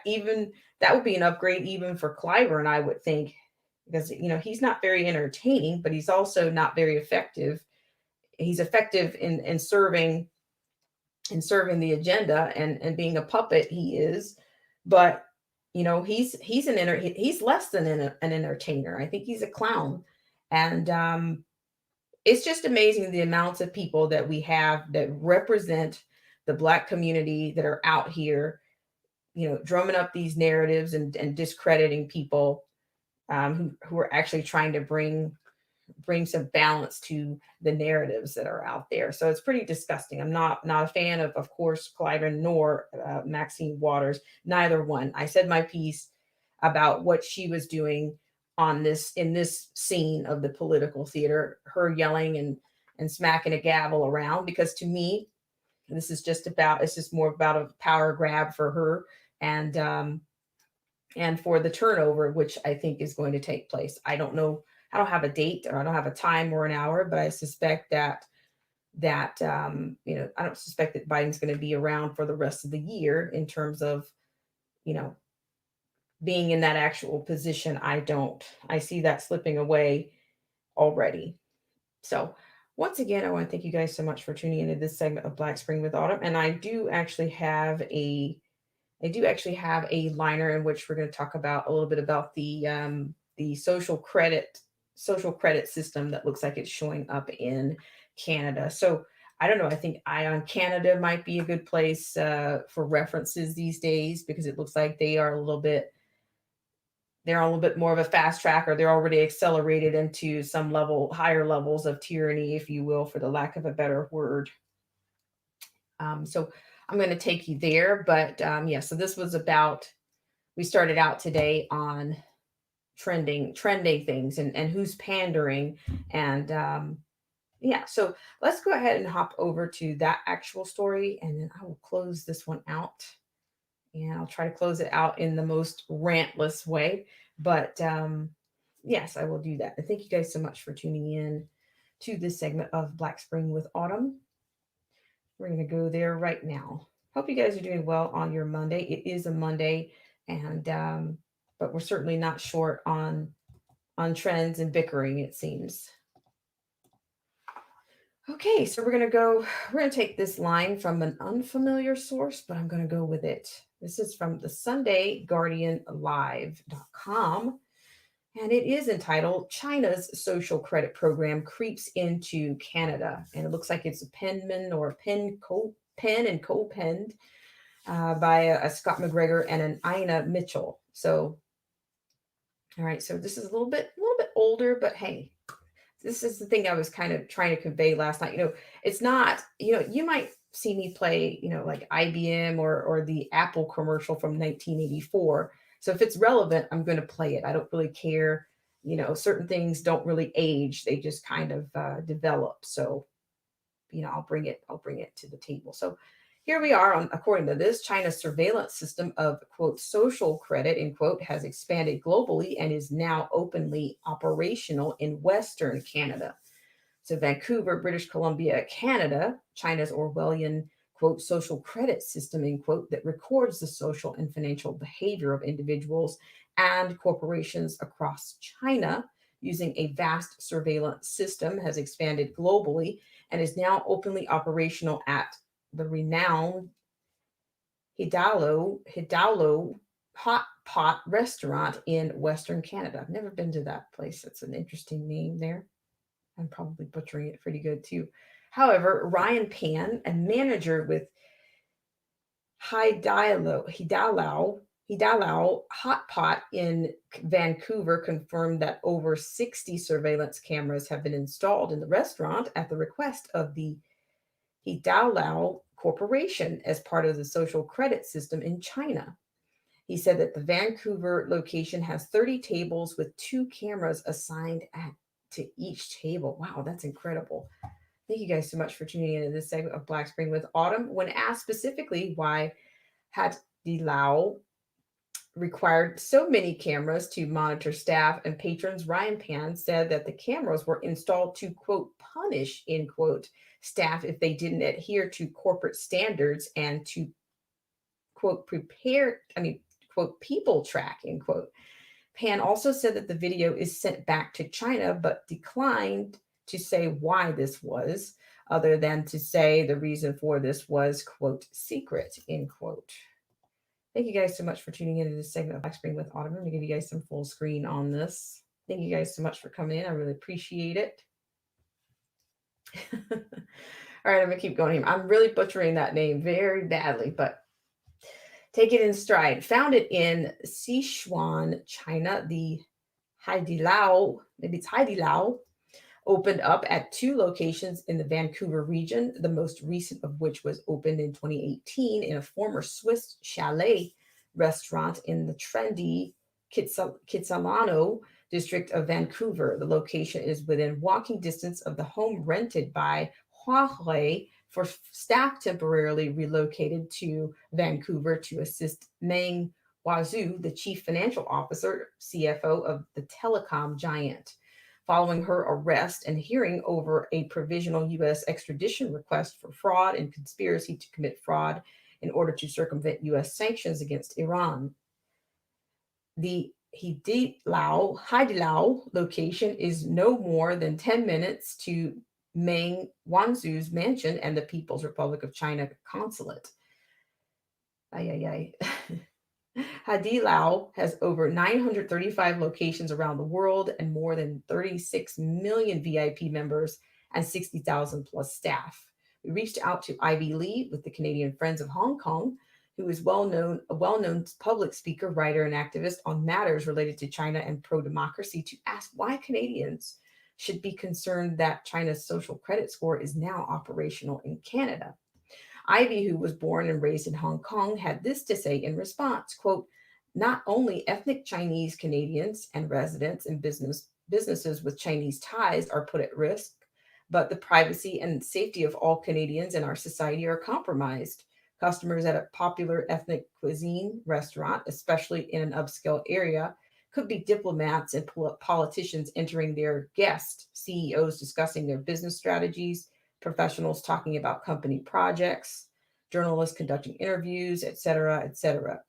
even that would be an upgrade even for Clyburn, I would think, because he's not very entertaining, but he's also not very effective. He's effective in serving the agenda and being a puppet. He is, but he's less than an entertainer. I think he's a clown. And it's just amazing the amounts of people that we have that represent the Black community that are out here, drumming up these narratives and discrediting people who are actually trying to bring some balance to the narratives that are out there. So it's pretty disgusting. I'm not a fan of course, Clyburn nor Maxine Waters, neither one. I said my piece about what she was doing in this scene of the political theater, her yelling and smacking a gavel around, because to me, it's just more about a power grab for her and for the turnover, which I think is going to take place. I don't know. I don't have a date, or I don't have a time or an hour, but I suspect that I don't suspect that Biden's going to be around for the rest of the year in terms of, being in that actual position. I see that slipping away already. So once again, I want to thank you guys so much for tuning into this segment of Black Spring with Autumn. And I do actually have a liner in which we're going to talk about a little bit about the social credit system that looks like it's showing up in Canada. So I don't know. I think Ion Canada might be a good place for references these days, because it looks like they're a little bit more of a fast track, or they're already accelerated into some higher levels of tyranny, if you will, for the lack of a better word. So I'm going to take you there. But so this was we started out today on trending things and who's pandering. And so let's go ahead and hop over to that actual story, and then I will close this one out. And I'll try to close it out in the most rantless way. But yes, I will do that. And thank you guys so much for tuning in to this segment of Black Spring with Autumn. We're going to go there right now. Hope you guys are doing well on your Monday. It is a Monday, and but we're certainly not short on trends and bickering, it seems. Okay, so we're going to take this line from an unfamiliar source, but I'm going to go with it. This is from the Sunday Guardian Live.com, and it is entitled China's Social Credit Program Creeps into Canada. And it looks like it's a penman or pen and co-penned by a Scott McGregor and an Ina Mitchell. So, all right, so this is a little bit older, but hey, this is the thing I was kind of trying to convey last night. It's not, you might see me play, like IBM or the Apple commercial from 1984. So if it's relevant, I'm going to play it. I don't really care. Certain things don't really age. They just kind of develop. So, I'll bring it to the table. So here we are according to this, China's surveillance system of, quote, social credit, end quote, has expanded globally and is now openly operational in Western Canada. So Vancouver, British Columbia, Canada, China's Orwellian, quote, social credit system, end quote, that records the social and financial behavior of individuals and corporations across China using a vast surveillance system, has expanded globally and is now openly operational at the renowned Hidalgo Hot Pot restaurant in Western Canada. I've never been to that place. It's an interesting name there. I'm probably butchering it pretty good too. However, Ryan Pan, a manager with Hidalgo Hot Pot in Vancouver, confirmed that over 60 surveillance cameras have been installed in the restaurant at the request of the Hidalao Corporation as part of the social credit system in China. He said that the Vancouver location has 30 tables with 2 cameras assigned to each table. Wow, that's incredible. Thank you guys so much for tuning in to this segment of Black Spring with Autumn. When asked specifically why Hidalao required so many cameras to monitor staff and patrons, Ryan Pan said that the cameras were installed to, quote, punish, end quote, staff if they didn't adhere to corporate standards and to, quote, quote, people track, end quote. Pan also said that the video is sent back to China, but declined to say why this was, other than to say the reason for this was, quote, secret, end quote. Thank you guys so much for tuning into this segment of Black Spring with Autumn. I'm going to give you guys some full screen on this. Thank you guys so much for coming in. I really appreciate it. All right, I'm going to keep going here. I'm really butchering that name very badly, but take it in stride. Founded in Sichuan, China, the Haidilao, maybe it's Haidilao, opened up at 2 locations in the Vancouver region, the most recent of which was opened in 2018 in a former Swiss chalet restaurant in the trendy Kitsilano district of Vancouver. The location is within walking distance of the home rented by Huawei for staff temporarily relocated to Vancouver to assist Meng Wanzhou, the chief financial officer, CFO of the telecom giant. Following her arrest and hearing over a provisional U.S. extradition request for fraud and conspiracy to commit fraud in order to circumvent U.S. sanctions against Iran. The Haidilao location is no more than 10 minutes to Meng Wanzhou's mansion and the People's Republic of China consulate. Haidilao has over 935 locations around the world and more than 36 million VIP members and 60,000 plus staff. We reached out to Ivy Lee with the Canadian Friends of Hong Kong, who is a well-known public speaker, writer, and activist on matters related to China and pro-democracy, to ask why Canadians should be concerned that China's social credit score is now operational in Canada. Ivy, who was born and raised in Hong Kong, had this to say in response, quote, not only ethnic Chinese Canadians and residents and businesses with Chinese ties are put at risk, but the privacy and safety of all Canadians in our society are compromised. Customers at a popular ethnic cuisine restaurant, especially in an upscale area, could be diplomats and politicians entering their guests, CEOs discussing their business strategies, professionals talking about company projects, journalists conducting interviews, etc., etc.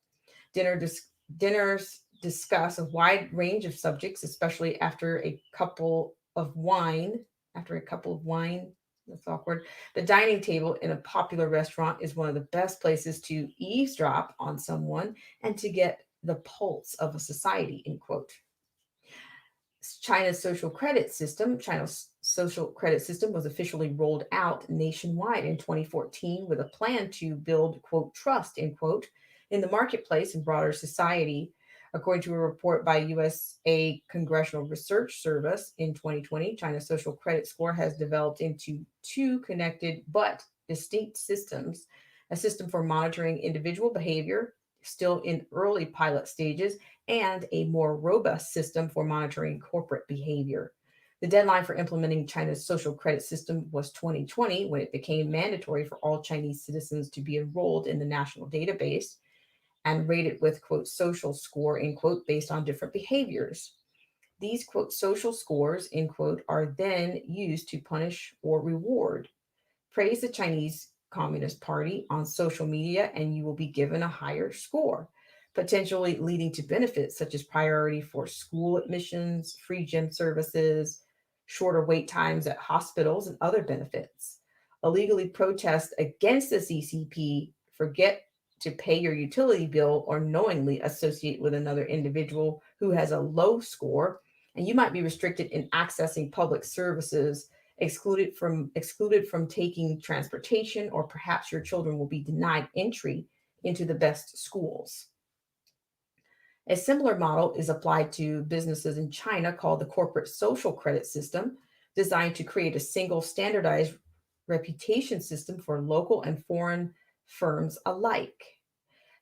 Dinners discuss a wide range of subjects, especially after a couple of wine. That's awkward. The dining table in a popular restaurant is one of the best places to eavesdrop on someone and to get the pulse of a society, end quote. China's social credit system was officially rolled out nationwide in 2014 with a plan to build, quote, trust, end quote, in the marketplace and broader society. According to a report by USA Congressional Research Service in 2020, China's social credit score has developed into 2 connected but distinct systems: a system for monitoring individual behavior, still in early pilot stages, and a more robust system for monitoring corporate behavior. The deadline for implementing China's social credit system was 2020, when it became mandatory for all Chinese citizens to be enrolled in the national database and rated with, quote, social score, end quote, based on different behaviors. These, quote, social scores, end quote, are then used to punish or reward. Praise the Chinese Communist Party on social media and you will be given a higher score, potentially leading to benefits such as priority for school admissions, free gym services, shorter wait times at hospitals, and other benefits. Illegally protest against the CCP, forget to pay your utility bill, or knowingly associate with another individual who has a low score, and you might be restricted in accessing public services, excluded from taking transportation, or perhaps your children will be denied entry into the best schools. A similar model is applied to businesses in China called the corporate social credit system, designed to create a single standardized reputation system for local and foreign firms alike.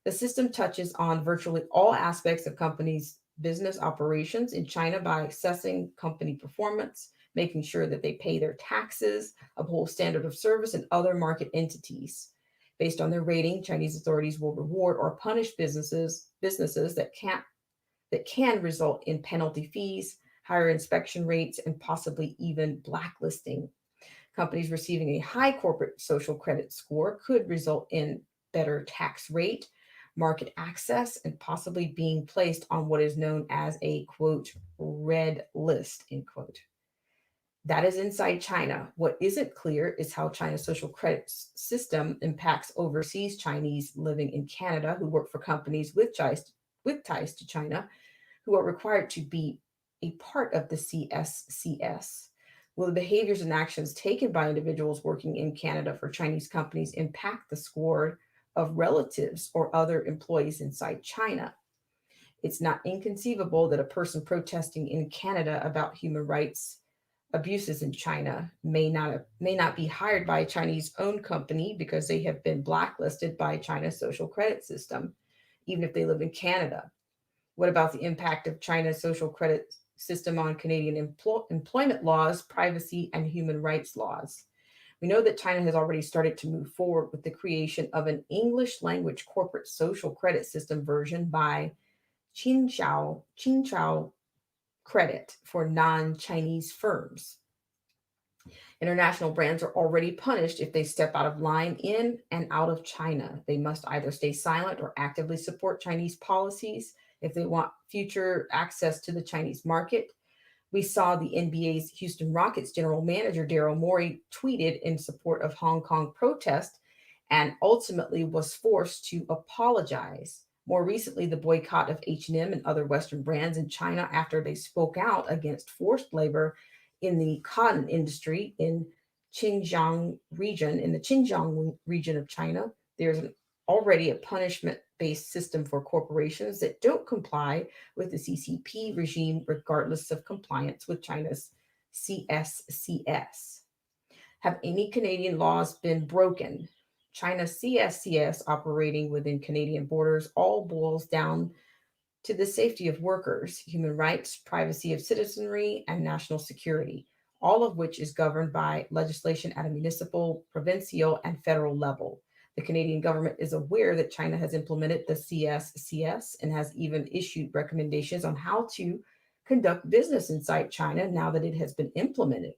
The system touches on virtually all aspects of companies' business operations in China by assessing company performance, making sure that they pay their taxes, uphold standard of service, and other market entities. Based on their rating, Chinese authorities will reward or punish businesses that can result in penalty fees, higher inspection rates, and possibly even blacklisting. Companies receiving a high corporate social credit score could result in better tax rate, market access, and possibly being placed on what is known as a quote red list, end quote. That is inside China. What isn't clear is how China's social credit system impacts overseas Chinese living in Canada who work for companies with ties to China, who are required to be a part of the CSCS. Will the behaviors and actions taken by individuals working in Canada for Chinese companies impact the score of relatives or other employees inside China? It's not inconceivable that a person protesting in Canada about human rights abuses in China may not be hired by a Chinese owned company because they have been blacklisted by China's social credit system, even if they live in Canada. What about the impact of China's social credit system on Canadian employment laws, privacy, and human rights laws? We know that China has already started to move forward with the creation of an English language corporate social credit system version by Qingchao Credit for non-Chinese firms. International brands are already punished if they step out of line in and out of China. They must either stay silent or actively support Chinese policies if they want future access to the Chinese market. We saw the NBA's Houston Rockets general manager Daryl Morey tweeted in support of Hong Kong protest and ultimately was forced to apologize. More recently, the boycott of H&M and other Western brands in China after they spoke out against forced labor in the cotton industry in the Xinjiang region of China. There's already a punishment-based system for corporations that don't comply with the CCP regime, regardless of compliance with China's CSCS. Have any Canadian laws been broken? China's CSCS operating within Canadian borders all boils down to the safety of workers, human rights, privacy of citizenry, and national security, all of which is governed by legislation at a municipal, provincial, and federal level. The Canadian government is aware that China has implemented the CSCS and has even issued recommendations on how to conduct business inside China now that it has been implemented.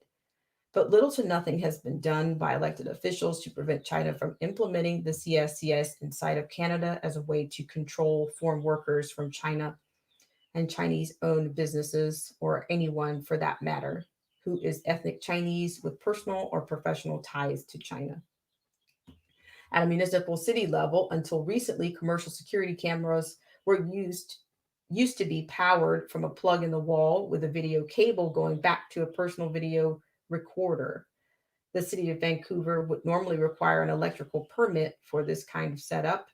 But little to nothing has been done by elected officials to prevent China from implementing the CSCS inside of Canada as a way to control foreign workers from China and Chinese-owned businesses, or anyone for that matter, who is ethnic Chinese with personal or professional ties to China. At a municipal city level, until recently, commercial security cameras were used to be powered from a plug in the wall with a video cable going back to a personal video recorder. The city of Vancouver would normally require an electrical permit for this kind of setup,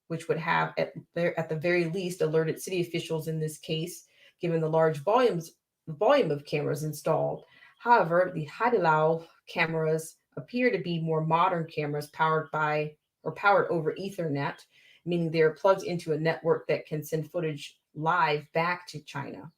which would have at the very least alerted city officials in this case, given the large volume of cameras installed. However, the Haidilao cameras appear to be more modern cameras powered over Ethernet, meaning they are plugged into a network that can send footage live back to China.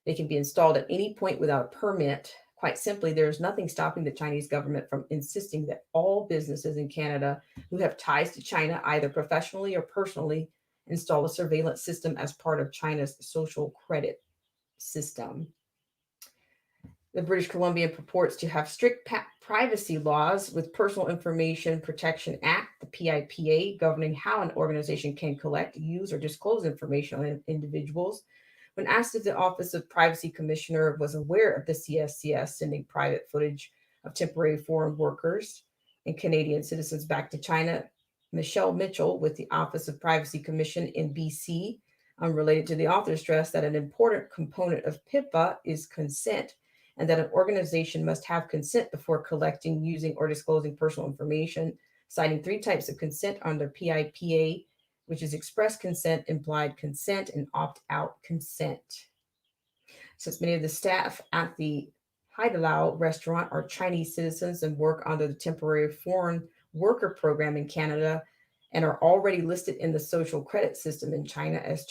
They can be installed at any point without a permit. Quite simply, there is nothing stopping the Chinese government from insisting that all businesses in Canada who have ties to China, either professionally or personally, install a surveillance system as part of China's social credit system. The British Columbia purports to have strict privacy laws with Personal Information Protection Act, the PIPA, governing how an organization can collect, use, or disclose information on individuals. When asked if the Office of Privacy Commissioner was aware of the CSCS sending private footage of temporary foreign workers and Canadian citizens back to China, Michelle Mitchell with the Office of Privacy Commission in BC, unrelated to the author, stressed that an important component of PIPA is consent, and that an organization must have consent before collecting, using, or disclosing personal information, citing 3 types of consent under PIPA, which is express consent, implied consent, and opt-out consent. Since many of the staff at the Haidilao restaurant are Chinese citizens and work under the temporary foreign worker program in Canada and are already listed in the social credit system in China as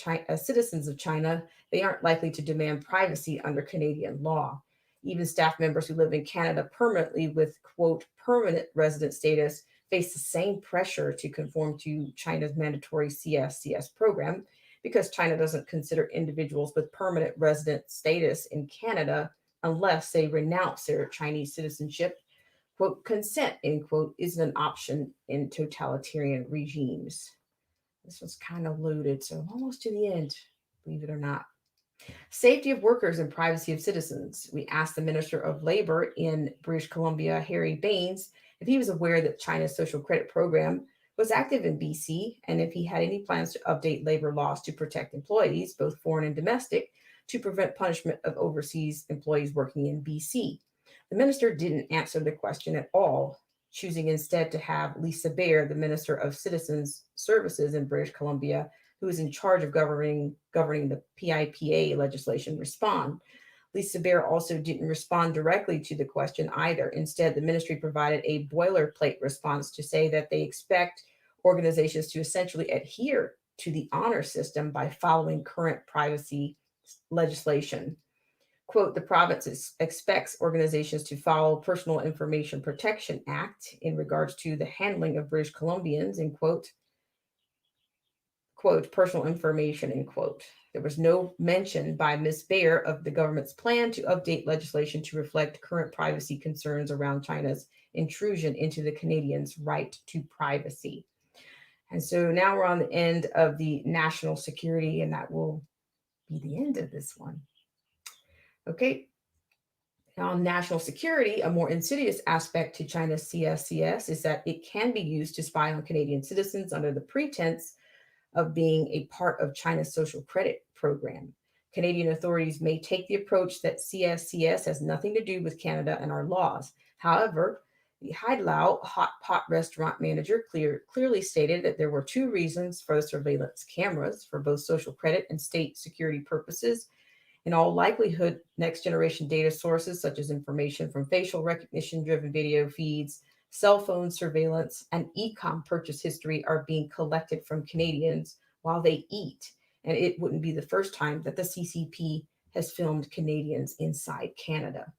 citizens of China, they aren't likely to demand privacy under Canadian law. Even staff members who live in Canada permanently with, quote, permanent resident status face the same pressure to conform to China's mandatory CSCS program because China doesn't consider individuals with permanent resident status in Canada unless they renounce their Chinese citizenship. Quote, consent, end quote, isn't an option in totalitarian regimes. This was kind of loaded, so I'm almost to the end, believe it or not. Safety of workers and privacy of citizens. We asked the Minister of Labor in British Columbia, Harry Baines, if he was aware that China's social credit program was active in BC and if he had any plans to update labor laws to protect employees, both foreign and domestic, to prevent punishment of overseas employees working in BC. The minister didn't answer the question at all, choosing instead to have Lisa Baer, the Minister of Citizens Services in British Columbia, who is in charge of governing the PIPA legislation, respond. Lisa Baer also didn't respond directly to the question either. Instead, the ministry provided a boilerplate response to say that they expect organizations to essentially adhere to the honor system by following current privacy legislation. Quote, the province expects organizations to follow Personal Information Protection Act in regards to the handling of British Columbians, end quote, personal information, end quote. There was no mention by Ms. Baer of the government's plan to update legislation to reflect current privacy concerns around China's intrusion into the Canadians' right to privacy. And so now we're on the end of the national security, and that will be the end of this one. Okay. Now, on national security, a more insidious aspect to China's CSCS is that it can be used to spy on Canadian citizens under the pretense of being a part of China's social credit program. Canadian authorities may take the approach that CSCS has nothing to do with Canada and our laws. However, the Haidilao hot pot restaurant manager clearly stated that there were two reasons for the surveillance cameras for both social credit and state security purposes. In all likelihood, next generation data sources such as information from facial recognition driven video feeds, cell phone surveillance, and e-com purchase history are being collected from Canadians while they eat. And it wouldn't be the first time that the CCP has filmed Canadians inside Canada.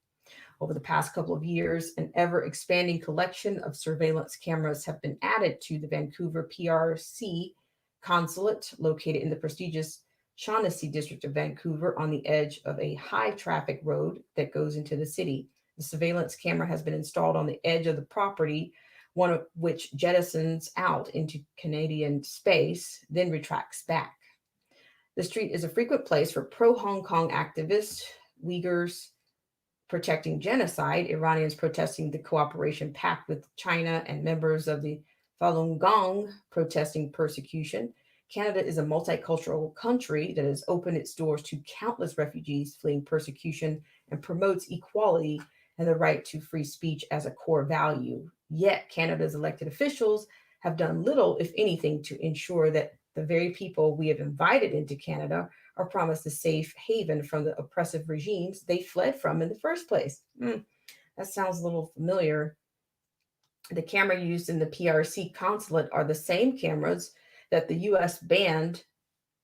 Over the past couple of years, an ever expanding collection of surveillance cameras have been added to the Vancouver PRC consulate located in the prestigious Shaughnessy district of Vancouver on the edge of a high traffic road that goes into the city. The surveillance camera has been installed on the edge of the property, one of which jettisons out into Canadian space, then retracts back. The street is a frequent place for pro-Hong Kong activists, Uyghurs protecting genocide, Iranians protesting the cooperation pact with China, and members of the Falun Gong protesting persecution. Canada is a multicultural country that has opened its doors to countless refugees fleeing persecution and promotes equality and the right to free speech as a core value. Yet Canada's elected officials have done little, if anything, to ensure that the very people we have invited into Canada are promised a safe haven from the oppressive regimes they fled from in the first place. That sounds a little familiar. The camera used in the PRC consulate are the same cameras that the US banned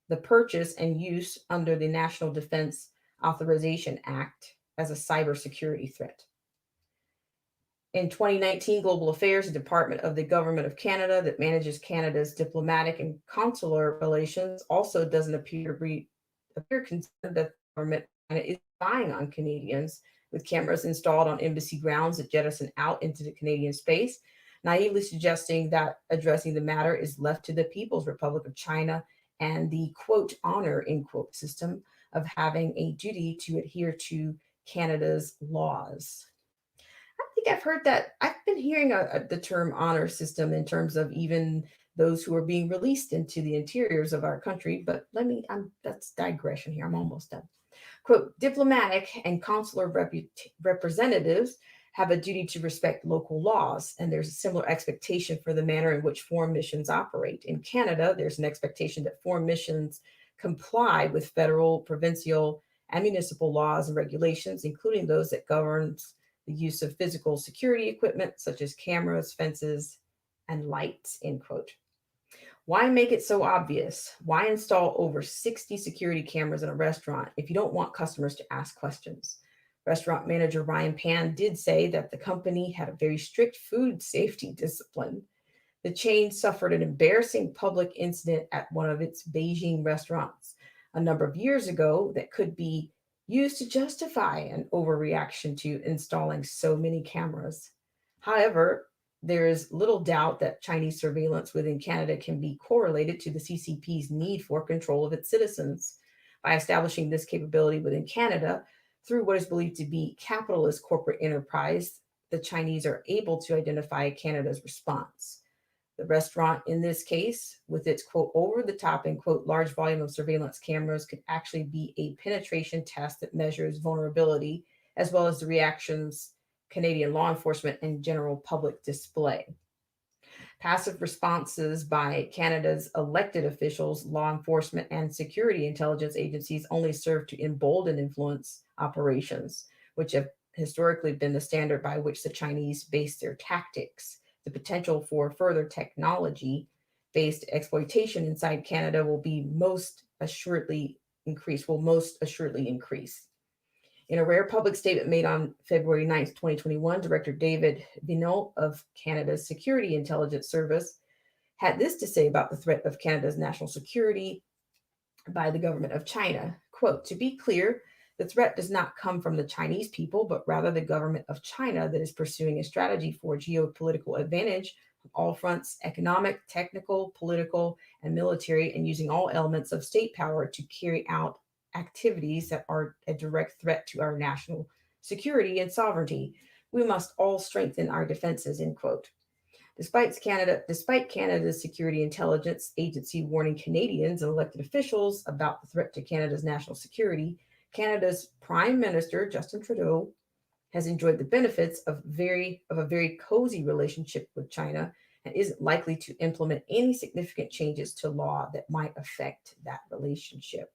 the purchase and use under the National Defense Authorization Act as a cybersecurity threat. In 2019, Global Affairs, the Department of the Government of Canada that manages Canada's diplomatic and consular relations, also doesn't appear concerned that the government is spying on Canadians with cameras installed on embassy grounds that jettison out into the Canadian space, naively suggesting that addressing the matter is left to the People's Republic of China and the quote honor end quote system of having a duty to adhere to Canada's laws. I think I've heard that. I've been hearing the term honor system in terms of even those who are being released into the interiors of our country. But that's digression here. I'm almost done. Quote, diplomatic and consular representatives have a duty to respect local laws, and there's a similar expectation for the manner in which foreign missions operate. In Canada, there's an expectation that foreign missions comply with federal, provincial, and municipal laws and regulations, including those that governs the use of physical security equipment such as cameras, fences, and lights, end quote. Why make it so obvious? Why install over 60 security cameras in a restaurant if you don't want customers to ask questions? Restaurant manager Ryan Pan did say that the company had a very strict food safety discipline. The chain suffered an embarrassing public incident at one of its Beijing restaurants a number of years ago that could be used to justify an overreaction to installing so many cameras. However, there is little doubt that Chinese surveillance within Canada can be correlated to the CCP's need for control of its citizens. By establishing this capability within Canada through what is believed to be capitalist corporate enterprise, the Chinese are able to identify Canada's response. The restaurant in this case, with its quote over the top and quote large volume of surveillance cameras, could actually be a penetration test that measures vulnerability as well as the reactions Canadian law enforcement and general public display. Passive responses by Canada's elected officials, law enforcement, and security intelligence agencies only serve to embolden influence operations, which have historically been the standard by which the Chinese base their tactics. The potential for further technology based exploitation inside Canada will most assuredly increase. In a rare public statement made on February 9th, 2021, Director David Vigneault of Canada's Security Intelligence Service had this to say about the threat of Canada's national security by the government of China. Quote, to be clear, the threat does not come from the Chinese people, but rather the government of China that is pursuing a strategy for geopolitical advantage on all fronts, economic, technical, political, and military, and using all elements of state power to carry out activities that are a direct threat to our national security and sovereignty. We must all strengthen our defenses, end quote. Despite Canada's Security Intelligence Agency warning Canadians and elected officials about the threat to Canada's national security, Canada's Prime Minister, Justin Trudeau, has enjoyed the benefits of a very cozy relationship with China and isn't likely to implement any significant changes to law that might affect that relationship.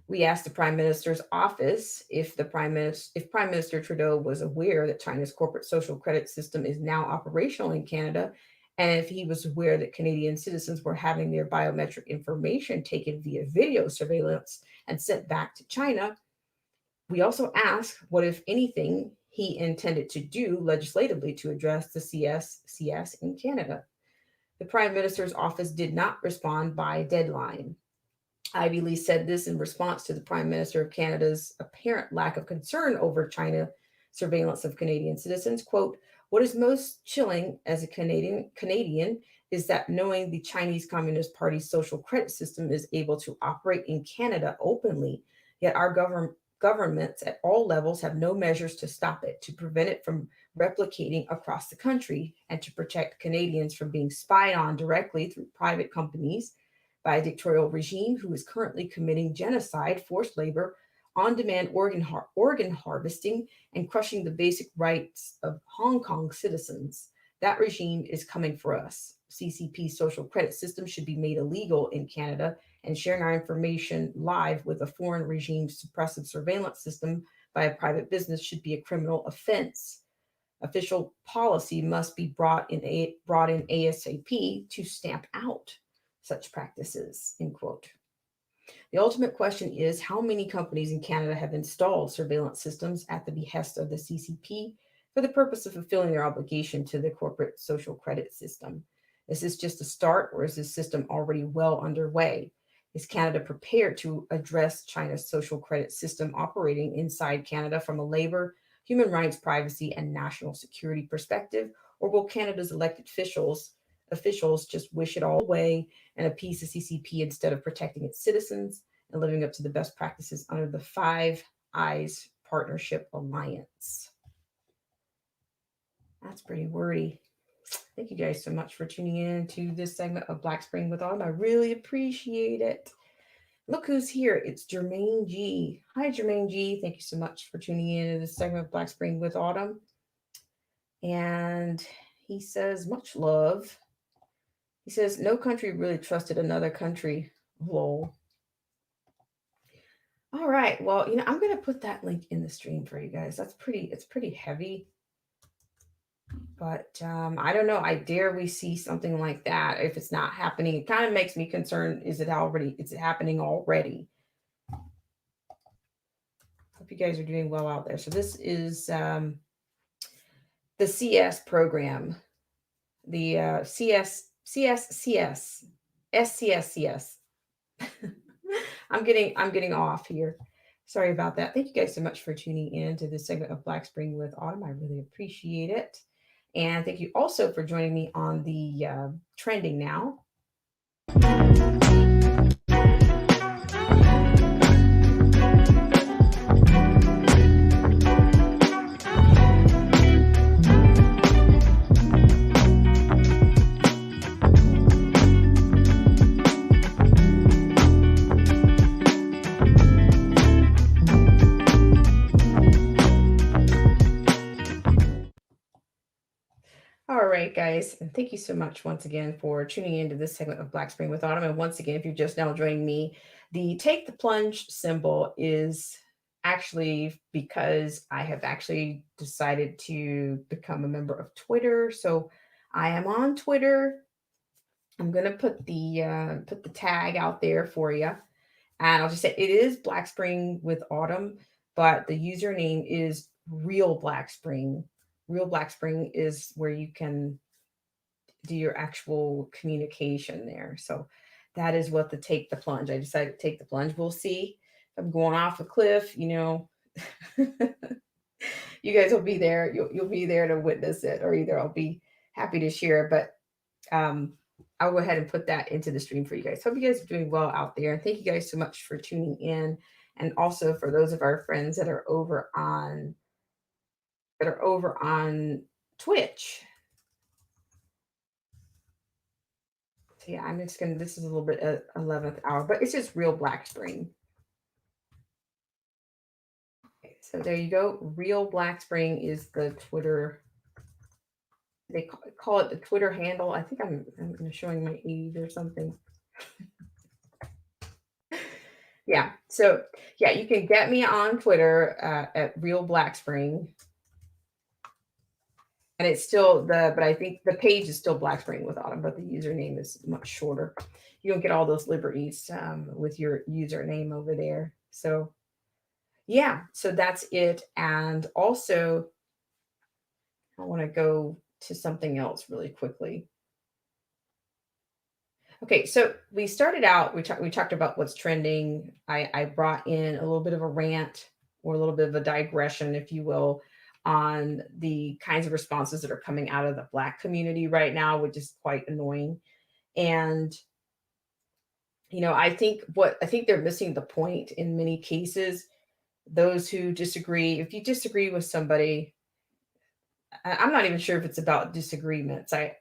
We asked the Prime Minister's office if Prime Minister Trudeau was aware that China's corporate social credit system is now operational in Canada, and if he was aware that Canadian citizens were having their biometric information taken via video surveillance and sent back to China. We also asked what, if anything, he intended to do legislatively to address the CSCS in Canada. The Prime Minister's office did not respond by deadline. Ivy Lee said this in response to the Prime Minister of Canada's apparent lack of concern over China surveillance of Canadian citizens. Quote, what is most chilling as a Canadian is that knowing the Chinese Communist Party's social credit system is able to operate in Canada openly, yet our governments at all levels have no measures to stop it, to prevent it from replicating across the country, and to protect Canadians from being spied on directly through private companies by a dictatorial regime who is currently committing genocide, forced labor, on-demand organ harvesting, and crushing the basic rights of Hong Kong citizens. That regime is coming for us. CCP's social credit system should be made illegal in Canada, and sharing our information live with a foreign regime's suppressive surveillance system by a private business should be a criminal offense. Official policy must be brought in ASAP to stamp out such practices, end quote. The ultimate question is how many companies in Canada have installed surveillance systems at the behest of the CCP for the purpose of fulfilling their obligation to the corporate social credit system? Is this just a start, or is this system already well underway? Is Canada prepared to address China's social credit system operating inside Canada from a labor, human rights, privacy, and national security perspective? Or will Canada's elected officials just wish it all away and appease the CCP instead of protecting its citizens and living up to the best practices under the Five Eyes Partnership Alliance? That's pretty wordy. Thank you guys so much for tuning in to this segment of Black Spring with Autumn. I really appreciate it. Look who's here. It's Jermaine G. Hi, Jermaine G. Thank you so much for tuning in to this segment of Black Spring with Autumn. And he says, much love. He says, no country really trusted another country. Lol. All right. Well, I'm gonna put that link in the stream for you guys. It's pretty heavy, but I don't know. I dare we see something like that. If it's not happening, it kind of makes me concerned. Is it happening already? Hope you guys are doing well out there. So this is the CS program, the SCSCS. I'm getting off here. Sorry about that. Thank you guys so much for tuning in to this segment of Black Spring with Autumn. I really appreciate it. And thank you also for joining me on the Trending Now. All right, guys, and thank you so much once again for tuning into this segment of Black Spring with Autumn. And once again, if you're just now joining me, the Take the Plunge symbol is actually because I have actually decided to become a member of Twitter. So I am on Twitter. I'm gonna put the tag out there for you, and I'll just say it is Black Spring with Autumn, but the username is Real Black Spring. Real Black Spring is where you can do your actual communication there. So that is what the Take the Plunge. I decided to take the plunge. We'll see if I'm going off a cliff, you guys will be there. You'll be there to witness it, or either I'll be happy to share. But I'll go ahead and put that into the stream for you guys. Hope you guys are doing well out there. And thank you guys so much for tuning in. And also for those of our friends that are over on Twitch. So yeah, I'm just gonna. This is a little bit 11th hour, but it's just Real Black Spring. Okay, so there you go. Real Black Spring is the Twitter. They call it the Twitter handle. I think I'm showing my age or something. Yeah. So yeah, you can get me on Twitter at Real Black Spring. And it's still but I think the page is still Black Spring with Autumn, but the username is much shorter. You don't get all those liberties with your username over there. So yeah, so that's it. And also, I want to go to something else really quickly. Okay, so we started out, we talked about what's trending. I brought in a little bit of a rant or a little bit of a digression, if you will, on the kinds of responses that are coming out of the Black community right now, which is quite annoying. And I think they're missing the point in many cases. Those who disagree, if you disagree with somebody, I'm not even sure if it's about disagreements. I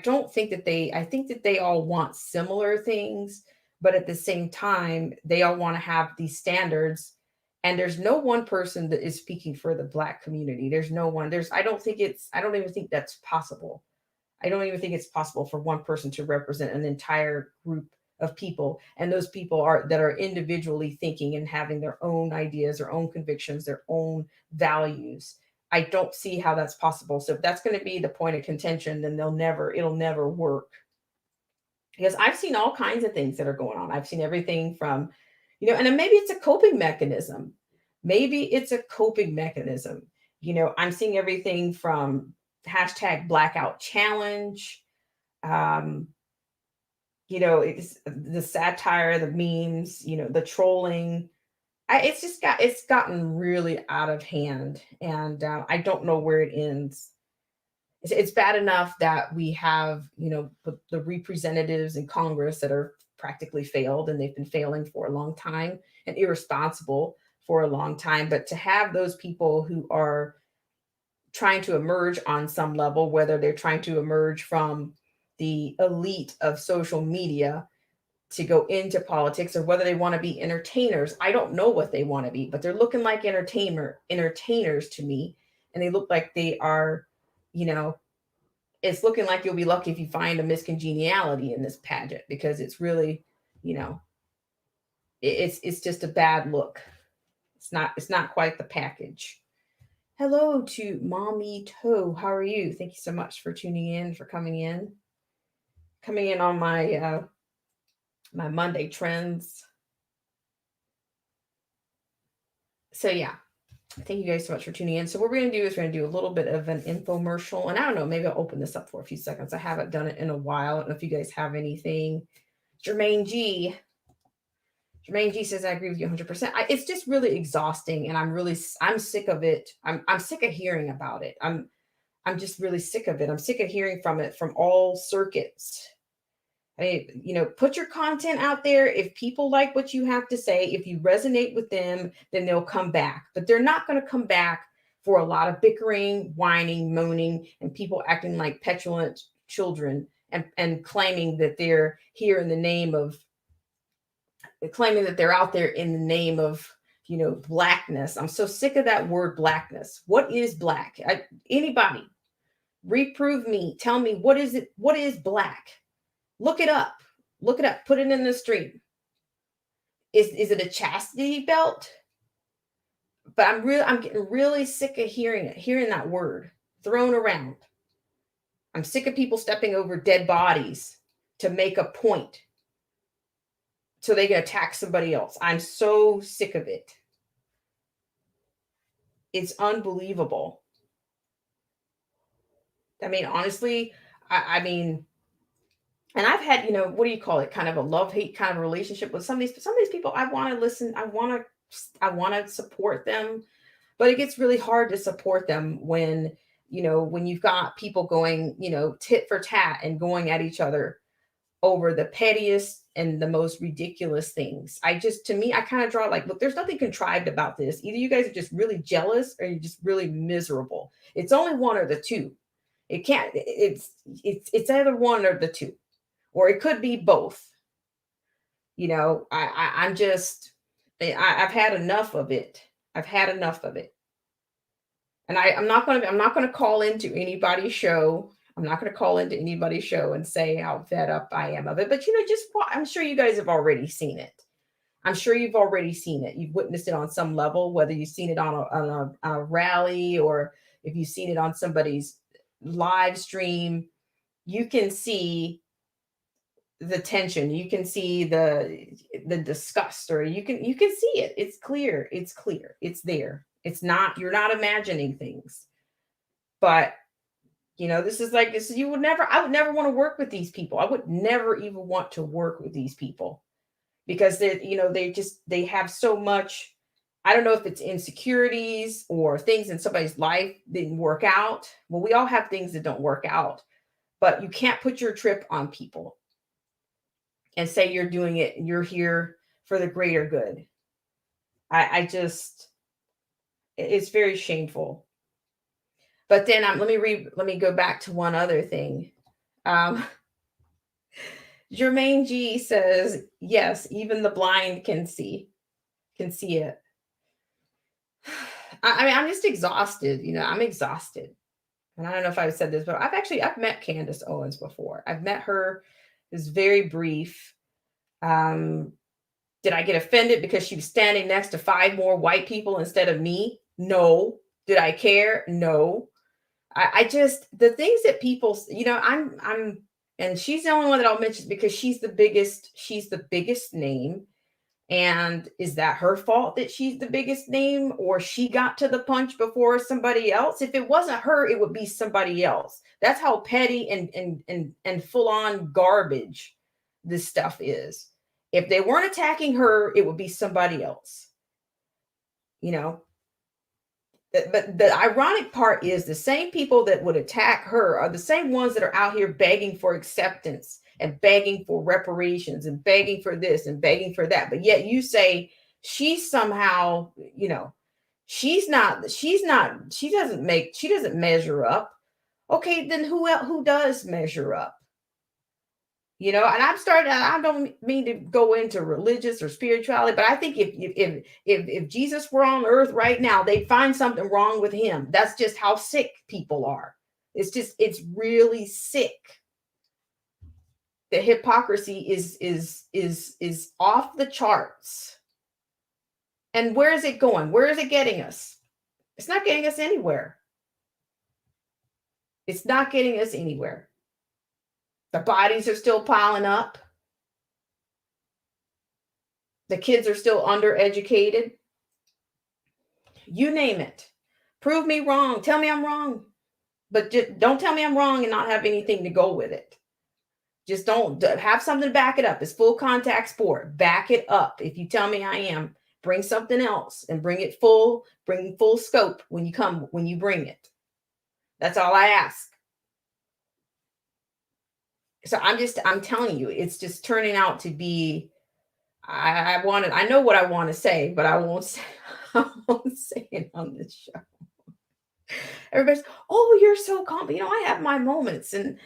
don't think that I think that they all want similar things, but at the same time, they all want to have these standards. And there's no one person that is speaking for the Black community. There's no one. I don't even think that's possible. I don't even think it's possible for one person to represent an entire group of people. And those people that are individually thinking and having their own ideas, their own convictions, their own values. I don't see how that's possible. So if that's going to be the point of contention, then it'll never work. Because I've seen all kinds of things that are going on. I've seen everything from, and then maybe it's a coping mechanism. I'm seeing everything from hashtag blackout challenge, it's the satire, the memes, the trolling. It's gotten really out of hand, and I don't know where it ends. It's bad enough that we have, the representatives in Congress that are practically failed, and they've been failing for a long time and irresponsible for a long time. But to have those people who are trying to emerge on some level, whether they're trying to emerge from the elite of social media to go into politics, or whether they want to be entertainers. I don't know what they want to be, but they're looking like entertainers to me. And they look like they are, it's looking like you'll be lucky if you find a miscongeniality in this pageant, because it's really, It's just a bad look. It's not quite the package. Hello to Mommy Toe. How are you? Thank you so much for tuning in, for coming in on my my Monday trends. So yeah, thank you guys so much for tuning in. So what we're going to do is we're going to do a little bit of an infomercial, and I don't know, maybe I'll open this up for a few seconds. I haven't done it in a while. I don't know if you guys have anything. Jermaine G says, I agree with you 100%. It's just really exhausting, and I'm sick of it. I'm sick of hearing about it. I'm just really sick of it. I'm sick of hearing from it from all circuits. I mean, put your content out there. If people like what you have to say, if you resonate with them, then they'll come back. But they're not going to come back for a lot of bickering, whining, moaning, and people acting like petulant children and claiming that they're here in the name of, claiming that they're out there in the name of, blackness. I'm so sick of that word blackness. What is black? Anybody reprove me. Tell me, what is it? What is black? Look it up. Look it up. Put it in the stream. Is it a chastity belt? But I'm getting really sick of hearing that word thrown around. I'm sick of people stepping over dead bodies to make a point so they can attack somebody else. I'm so sick of it. It's unbelievable. I mean, honestly, I mean, and I've had, what do you call it? Kind of a love-hate kind of relationship with some of these people. I want to listen. I want to support them, but it gets really hard to support them when you've got people going, tit for tat and going at each other over the pettiest and the most ridiculous things. To me, I kind of draw like, look, there's nothing contrived about this. Either you guys are just really jealous or you're just really miserable. It's only one or the two. It's either one or the two. Or it could be both. I've had enough of it. I've had enough of it. And I'm not going to call into anybody's show. I'm not going to call into anybody's show and say how fed up I am of it. But, I'm sure you guys have already seen it. I'm sure you've already seen it. You've witnessed it on some level, whether you've seen it on a rally or if you've seen it on somebody's live stream. You can see the tension, you can see the disgust, or you can see it. It's clear. It's there. You're not imagining things. But I would never want to work with these people. I would never even want to work with these people because they have so much. I don't know if it's insecurities or things in somebody's life didn't work out. Well, we all have things that don't work out, but you can't put your trip on people and say you're doing it and you're here for the greater good. It's very shameful. But then let me go back to one other thing. Jermaine G says, yes, even the blind can see it. I mean, I'm just exhausted. I'm exhausted. And I don't know if I've said this, but I've met Candace Owens before. I've met her. It was very brief. Did I get offended because she was standing next to 5 more white people instead of me? No. Did I care? No. I just, the things that people, and she's the only one that I'll mention because she's the biggest name. And is that her fault that she's the biggest name, or she got to the punch before somebody else? If it wasn't her, it would be somebody else. That's how petty and full on garbage this stuff is. If they weren't attacking her, it would be somebody else. But the ironic part is the same people that would attack her are the same ones that are out here begging for acceptance and begging for reparations and begging for this and begging for that. But yet you say she's somehow, she doesn't measure up. Okay, then who does measure up? And I don't mean to go into religious or spirituality, but I think if Jesus were on earth right now, they'd find something wrong with him. That's just how sick people are. It's really sick. The hypocrisy is off the charts. And where is it going? Where is it getting us? It's not getting us anywhere. It's not getting us anywhere. The bodies are still piling up. The kids are still undereducated. You name it. Prove me wrong. Tell me I'm wrong. But just don't tell me I'm wrong and not have anything to go with it. Just don't have something to back it up. It's full contact sport. Back it up. If you tell me I am, bring something else and bring full scope when you bring it. That's all I ask. So I'm telling you, it's just turning out to be, I know what I want to say, but I won't say it on this show. Everybody's, oh, you're so calm. I have my moments. And,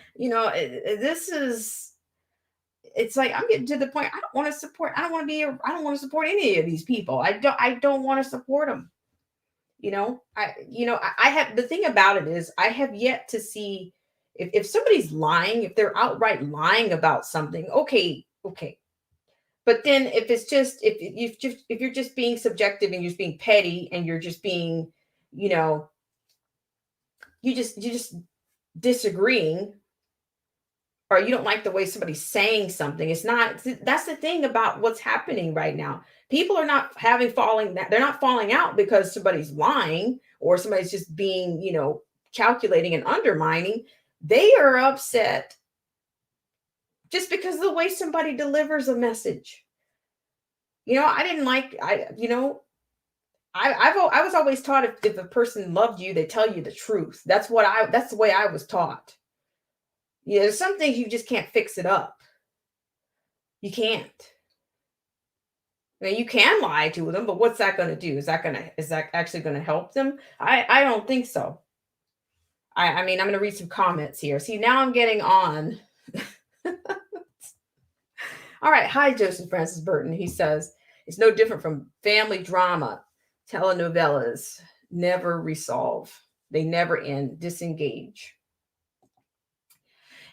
it's like, I'm getting to the point. I don't want to support any of these people. I don't want to support them. I have, the thing about it is I have yet to see if somebody's lying, if they're outright lying about something, okay. But then if you're just being subjective and you're just being petty and you're just being, you just disagreeing, or you don't like the way somebody's saying something. That's the thing about what's happening right now. People are not they're not falling out because somebody's lying or somebody's just being, calculating and undermining. They are upset just because of the way somebody delivers a message. I was always taught if a person loved you, they tell you the truth. That's the way I was taught. There's some things you just can't fix it up. You can't. I mean, you can lie to them, but what's that going to do? Is that actually going to help them? I don't think so. I mean, I'm going to read some comments here. See, now I'm getting on. All right. Hi, Joseph Francis Burton. He says, it's no different from family drama. Telenovelas never resolve. They never end. Disengage.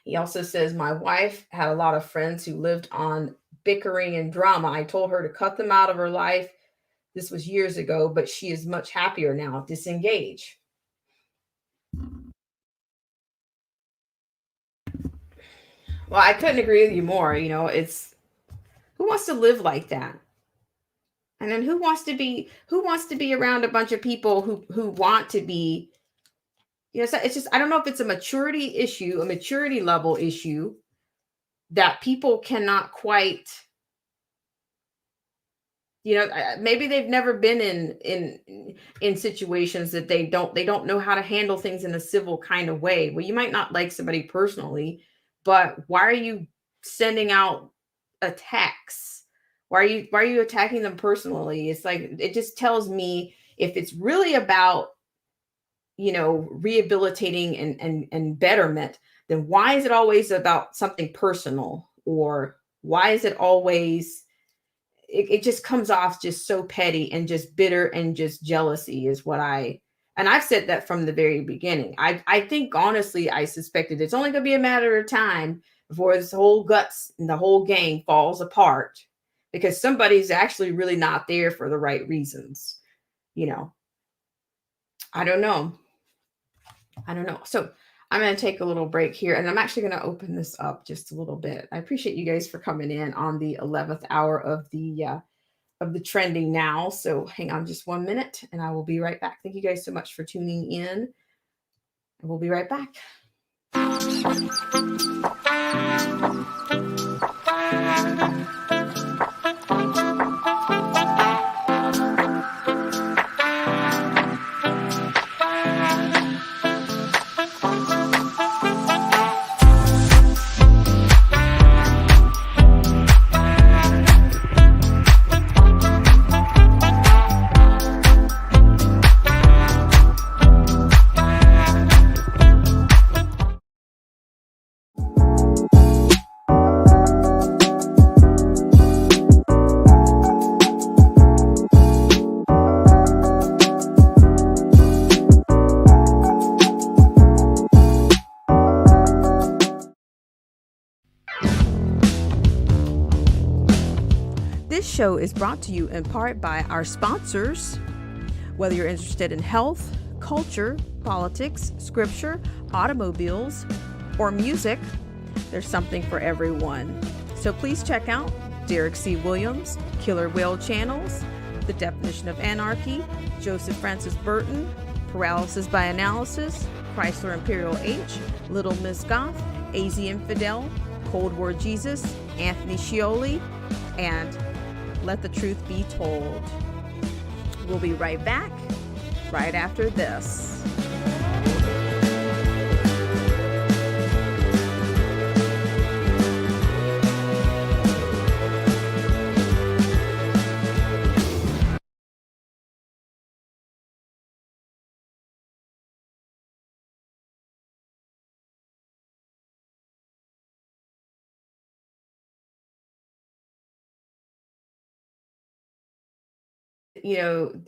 He also says, my wife had a lot of friends who lived on bickering and drama. I told her to cut them out of her life. This was years ago, but she is much happier now. Disengage. Well, I couldn't agree with you more. It's who wants to live like that? And then who wants to be around a bunch of people who want to be, it's just, I don't know if it's a maturity issue, a maturity level issue that people cannot quite, maybe they've never been in situations that they don't know how to handle things in a civil kind of way. Well, you might not like somebody personally, but why are you sending out attacks? Why are you attacking them personally? It's like, it just tells me if it's really about, rehabilitating and betterment, then why is it always about something personal? Or why is it always, it just comes off just so petty and just bitter and just jealousy is what and I've said that from the very beginning. I think, honestly, I suspected it's only going to be a matter of time before this whole guts and the whole gang falls apart because somebody's actually really not there for the right reasons. I don't know. So I'm going to take a little break here and I'm actually going to open this up just a little bit. I appreciate you guys for coming in on the 11th hour of the trending now. So hang on just 1 minute and I will be right back. Thank you guys so much for tuning in. And we'll be right back. This show is brought to you in part by our sponsors. Whether you're interested in health, culture, politics, scripture, automobiles, or music, there's something for everyone. So please check out Derek C. Williams, Killer Whale Channels, The Definition of Anarchy, Joseph Francis Burton, Paralysis by Analysis, Chrysler Imperial H, Little Miss Goth, AZ Infidel, Cold War Jesus, Anthony Scioli, and Let the Truth Be Told. We'll be right back right after this.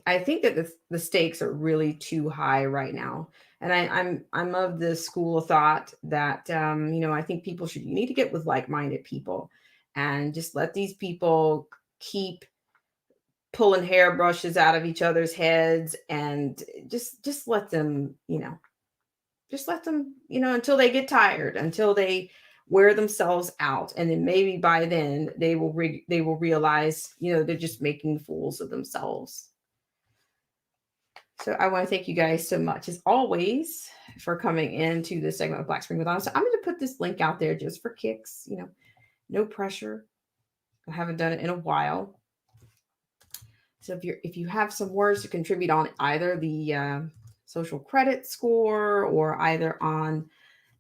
I think that the stakes are really too high right now, and I'm of the school of thought that I think you need to get with like-minded people, and just let these people keep pulling hairbrushes out of each other's heads, and just let them until they get tired, until they wear themselves out, and then maybe by then they will realize they're just making fools of themselves. So I want to thank you guys so much as always for coming into this segment of Black Spring with Autumn. So I'm going to put this link out there just for kicks, no pressure. I haven't done it in a while. So if you have some words to contribute on either the social credit score or either on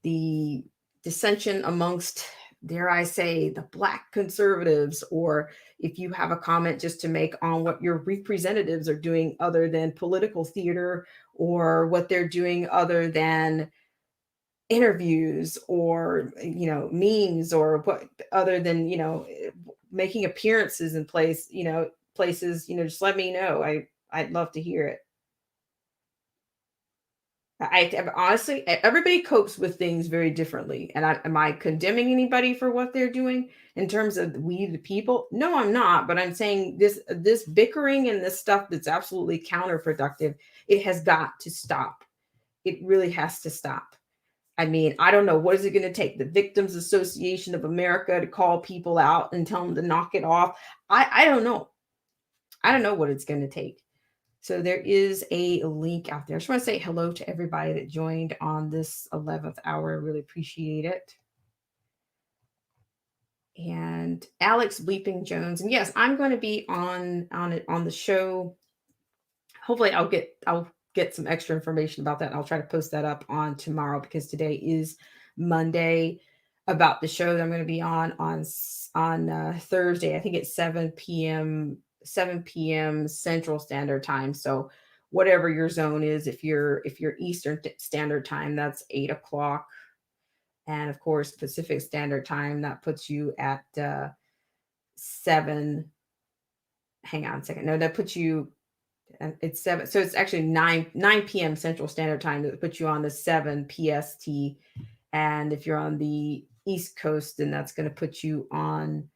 the dissension amongst, dare I say, the Black conservatives, or if you have a comment just to make on what your representatives are doing other than political theater, or what they're doing other than interviews or memes, or what other than making appearances in places, just let me know. I'd love to hear it. I honestly, everybody copes with things very differently. And am I condemning anybody for what they're doing in terms of we the people? No, I'm not. But I'm saying this bickering and this stuff that's absolutely counterproductive, it has got to stop. It really has to stop. I mean, I don't know. What is it going to take? The Victims Association of America to call people out and tell them to knock it off? I don't know. I don't know what it's going to take. So there is a link out there. I just want to say hello to everybody that joined on this 11th hour. I really appreciate it. And Alex Bleeping Jones. And yes, I'm going to be on the show. Hopefully I'll get some extra information about that. I'll try to post that up on tomorrow, because today is Monday, about the show that I'm going to be on Thursday. I think it's 7 p.m. Central Standard Time. So whatever your zone is, if you're Eastern Standard Time, that's 8 o'clock. And of course, Pacific Standard Time, that puts you at 7. Hang on a second. No, that puts you, it's 7. So it's actually 9 p.m. Central Standard Time that puts you on the 7 PST. And if you're on the East Coast, then that's going to put you on,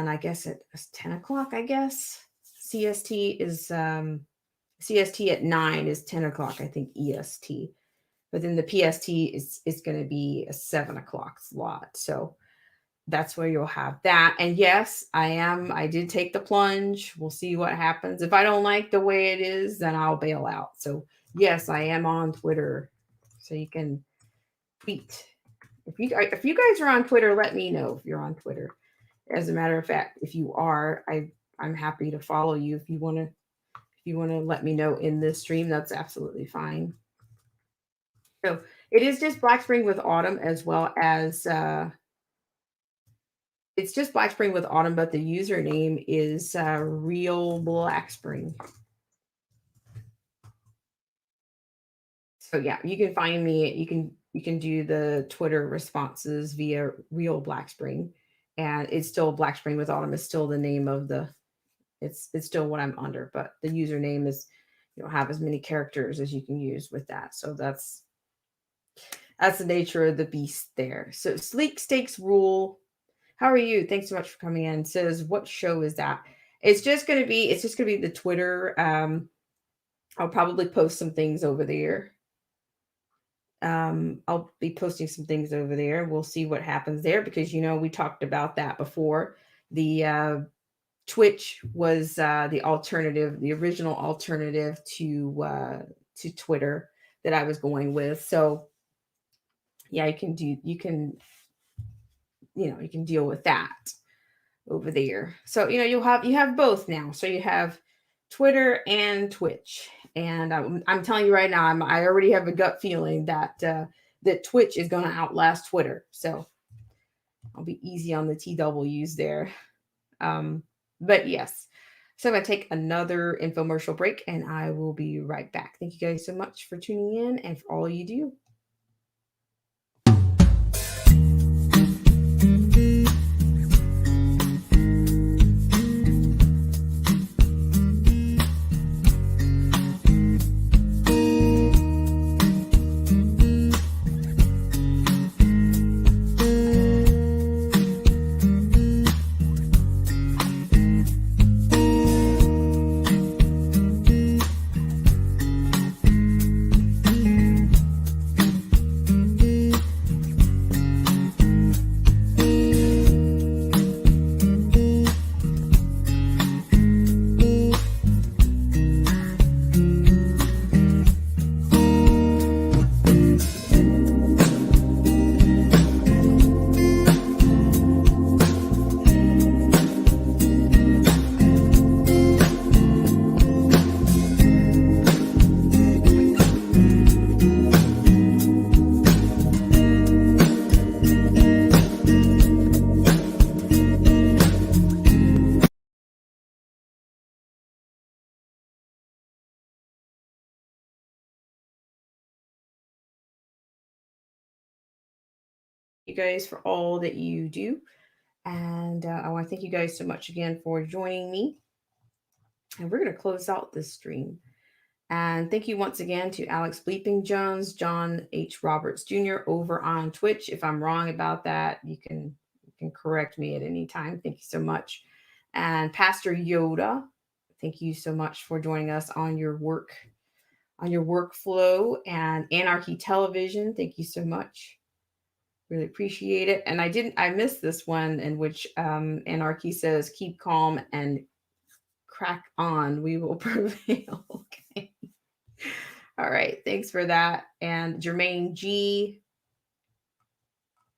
I guess it's 10 o'clock, I guess. CST is, CST at 9 is 10 o'clock, I think, EST. But then the PST is going to be a 7 o'clock slot. So that's where you'll have that. And yes, I did take the plunge. We'll see what happens. If I don't like the way it is, then I'll bail out. So yes, I am on Twitter. So you can tweet. If you guys are on Twitter, let me know if you're on Twitter. As a matter of fact, if you are, I'm happy to follow you. If you want to let me know in this stream, that's absolutely fine. So it is just Black Spring with Autumn, as well as it's just Black Spring with Autumn, but the username is Real Black Spring. So yeah, you can find me. You can do the Twitter responses via Real Black Spring, and it's still Black Spring with Autumn is still the name of the. It's still what I'm under, but the username is, have as many characters as you can use with that. So that's the nature of the beast there. So Sleek Stakes rule How are you? Thanks so much for coming in. Says, what show is that? It's just gonna be the Twitter. I'll probably post some things over there. I'll be posting some things over there. We'll see what happens there because we talked about that before. The Twitch was the alternative, the original alternative to Twitter that I was going with. So yeah, you can deal with that over there. So you have both now. So you have Twitter and Twitch, and I'm telling you right now, I already have a gut feeling that that Twitch is going to outlast Twitter. So I'll be easy on the TWs there. But yes, so I'm going to take another infomercial break, and I will be right back. Thank you guys so much for tuning in and for all you do. You guys for all that you do. And I want to thank you guys so much again for joining me. And we're going to close out this stream. And thank you once again to Alex Bleeping Jones, John H. Roberts Jr. over on Twitch. If I'm wrong about that, you can correct me at any time. Thank you so much. And Pastor Yoda, thank you so much for joining us on your workflow. And Anarchy Television, thank you so much. Really appreciate it. And I missed this one in which Anarchy says, keep calm and crack on. We will prevail. Okay. All right. Thanks for that. And Jermaine G,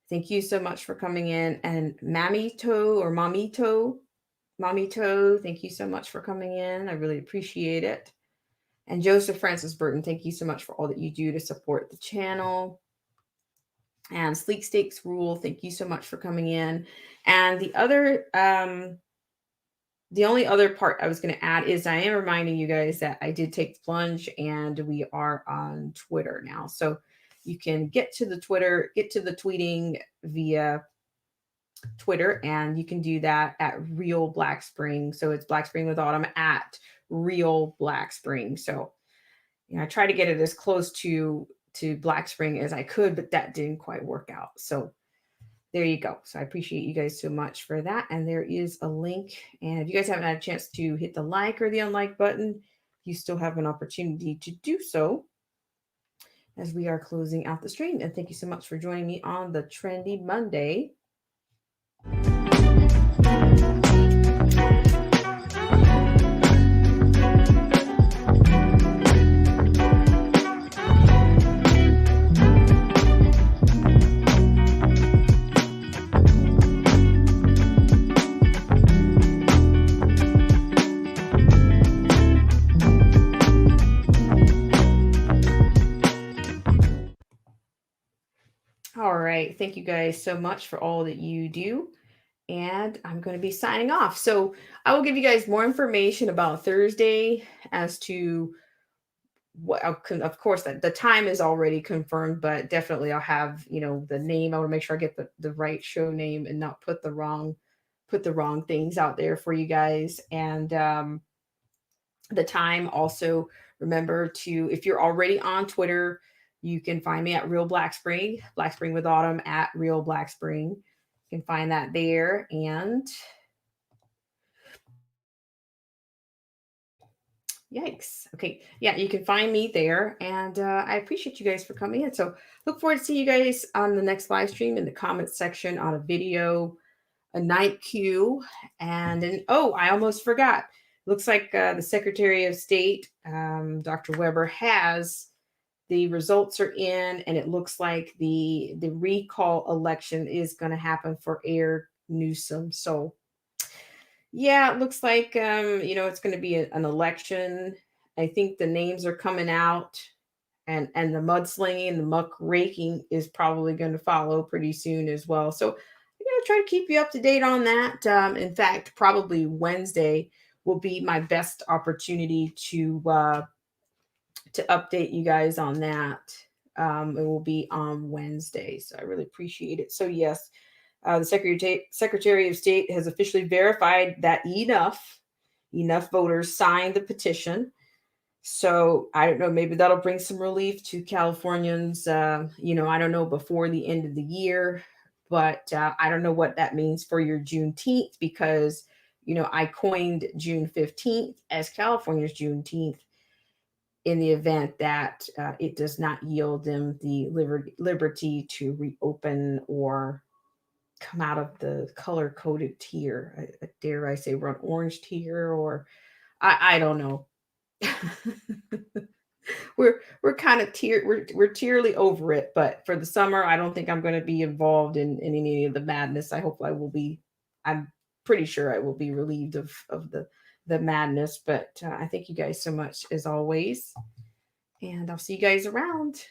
thank you so much for coming in. And Mamito, thank you so much for coming in. I really appreciate it. And Joseph Francis Burton, thank you so much for all that you do to support the channel. And Sleek Steaks Rule, thank you so much for coming in. And the only other part I was going to add is I am reminding you guys that I did take the plunge and we are on Twitter now. So you can get to the tweeting via Twitter, and you can do that at Real Black Spring. So it's Black Spring with Autumn at Real Black Spring. So I try to get it as close to Black Spring as I could, but that didn't quite work out. So there you go. So I appreciate you guys so much for that. And there is a link. And if you guys haven't had a chance to hit the like or the unlike button, you still have an opportunity to do so as we are closing out the stream. And thank you so much for joining me on the Trendy Monday. All right. Thank you guys so much for all that you do. And I'm going to be signing off. So I will give you guys more information about Thursday as to what, of course, the time is already confirmed, but definitely I'll have, the name. I want to make sure I get the right show name and not put the wrong things out there for you guys. And the time also, remember to, if you're already on Twitter, you can find me at Real Black Spring with Autumn at Real Black Spring. You can find that there. And yikes. Okay. Yeah, you can find me there. And I appreciate you guys for coming in. So look forward to see you guys on the next live stream in the comments section on a video, a night queue. And then, oh, I almost forgot. Looks like the Secretary of State, Dr. Weber, has the results are in, and it looks like the recall election is going to happen for Air Newsom. So yeah, it looks like it's going to be an election. I think the names are coming out, and the mudslinging and the muck raking is probably going to follow pretty soon as well. So I'm going to try to keep you up to date on that. In fact, probably Wednesday will be my best opportunity to update you guys on that. It will be on Wednesday, so I really appreciate it. So yes, the Secretary of State has officially verified that enough voters signed the petition. So I don't know, maybe that'll bring some relief to Californians. I don't know, before the end of the year, but I don't know what that means for your Juneteenth, because I coined June 15th as California's Juneteenth in the event that it does not yield them the liberty to reopen or come out of the color coded tier. Dare I say we're on orange tier, or I don't know. we're kind of we're tierly over it, but for the summer I don't think I'm going to be involved in any of the madness. I'm pretty sure I will be relieved of the madness, but I thank you guys so much as always, and I'll see you guys around.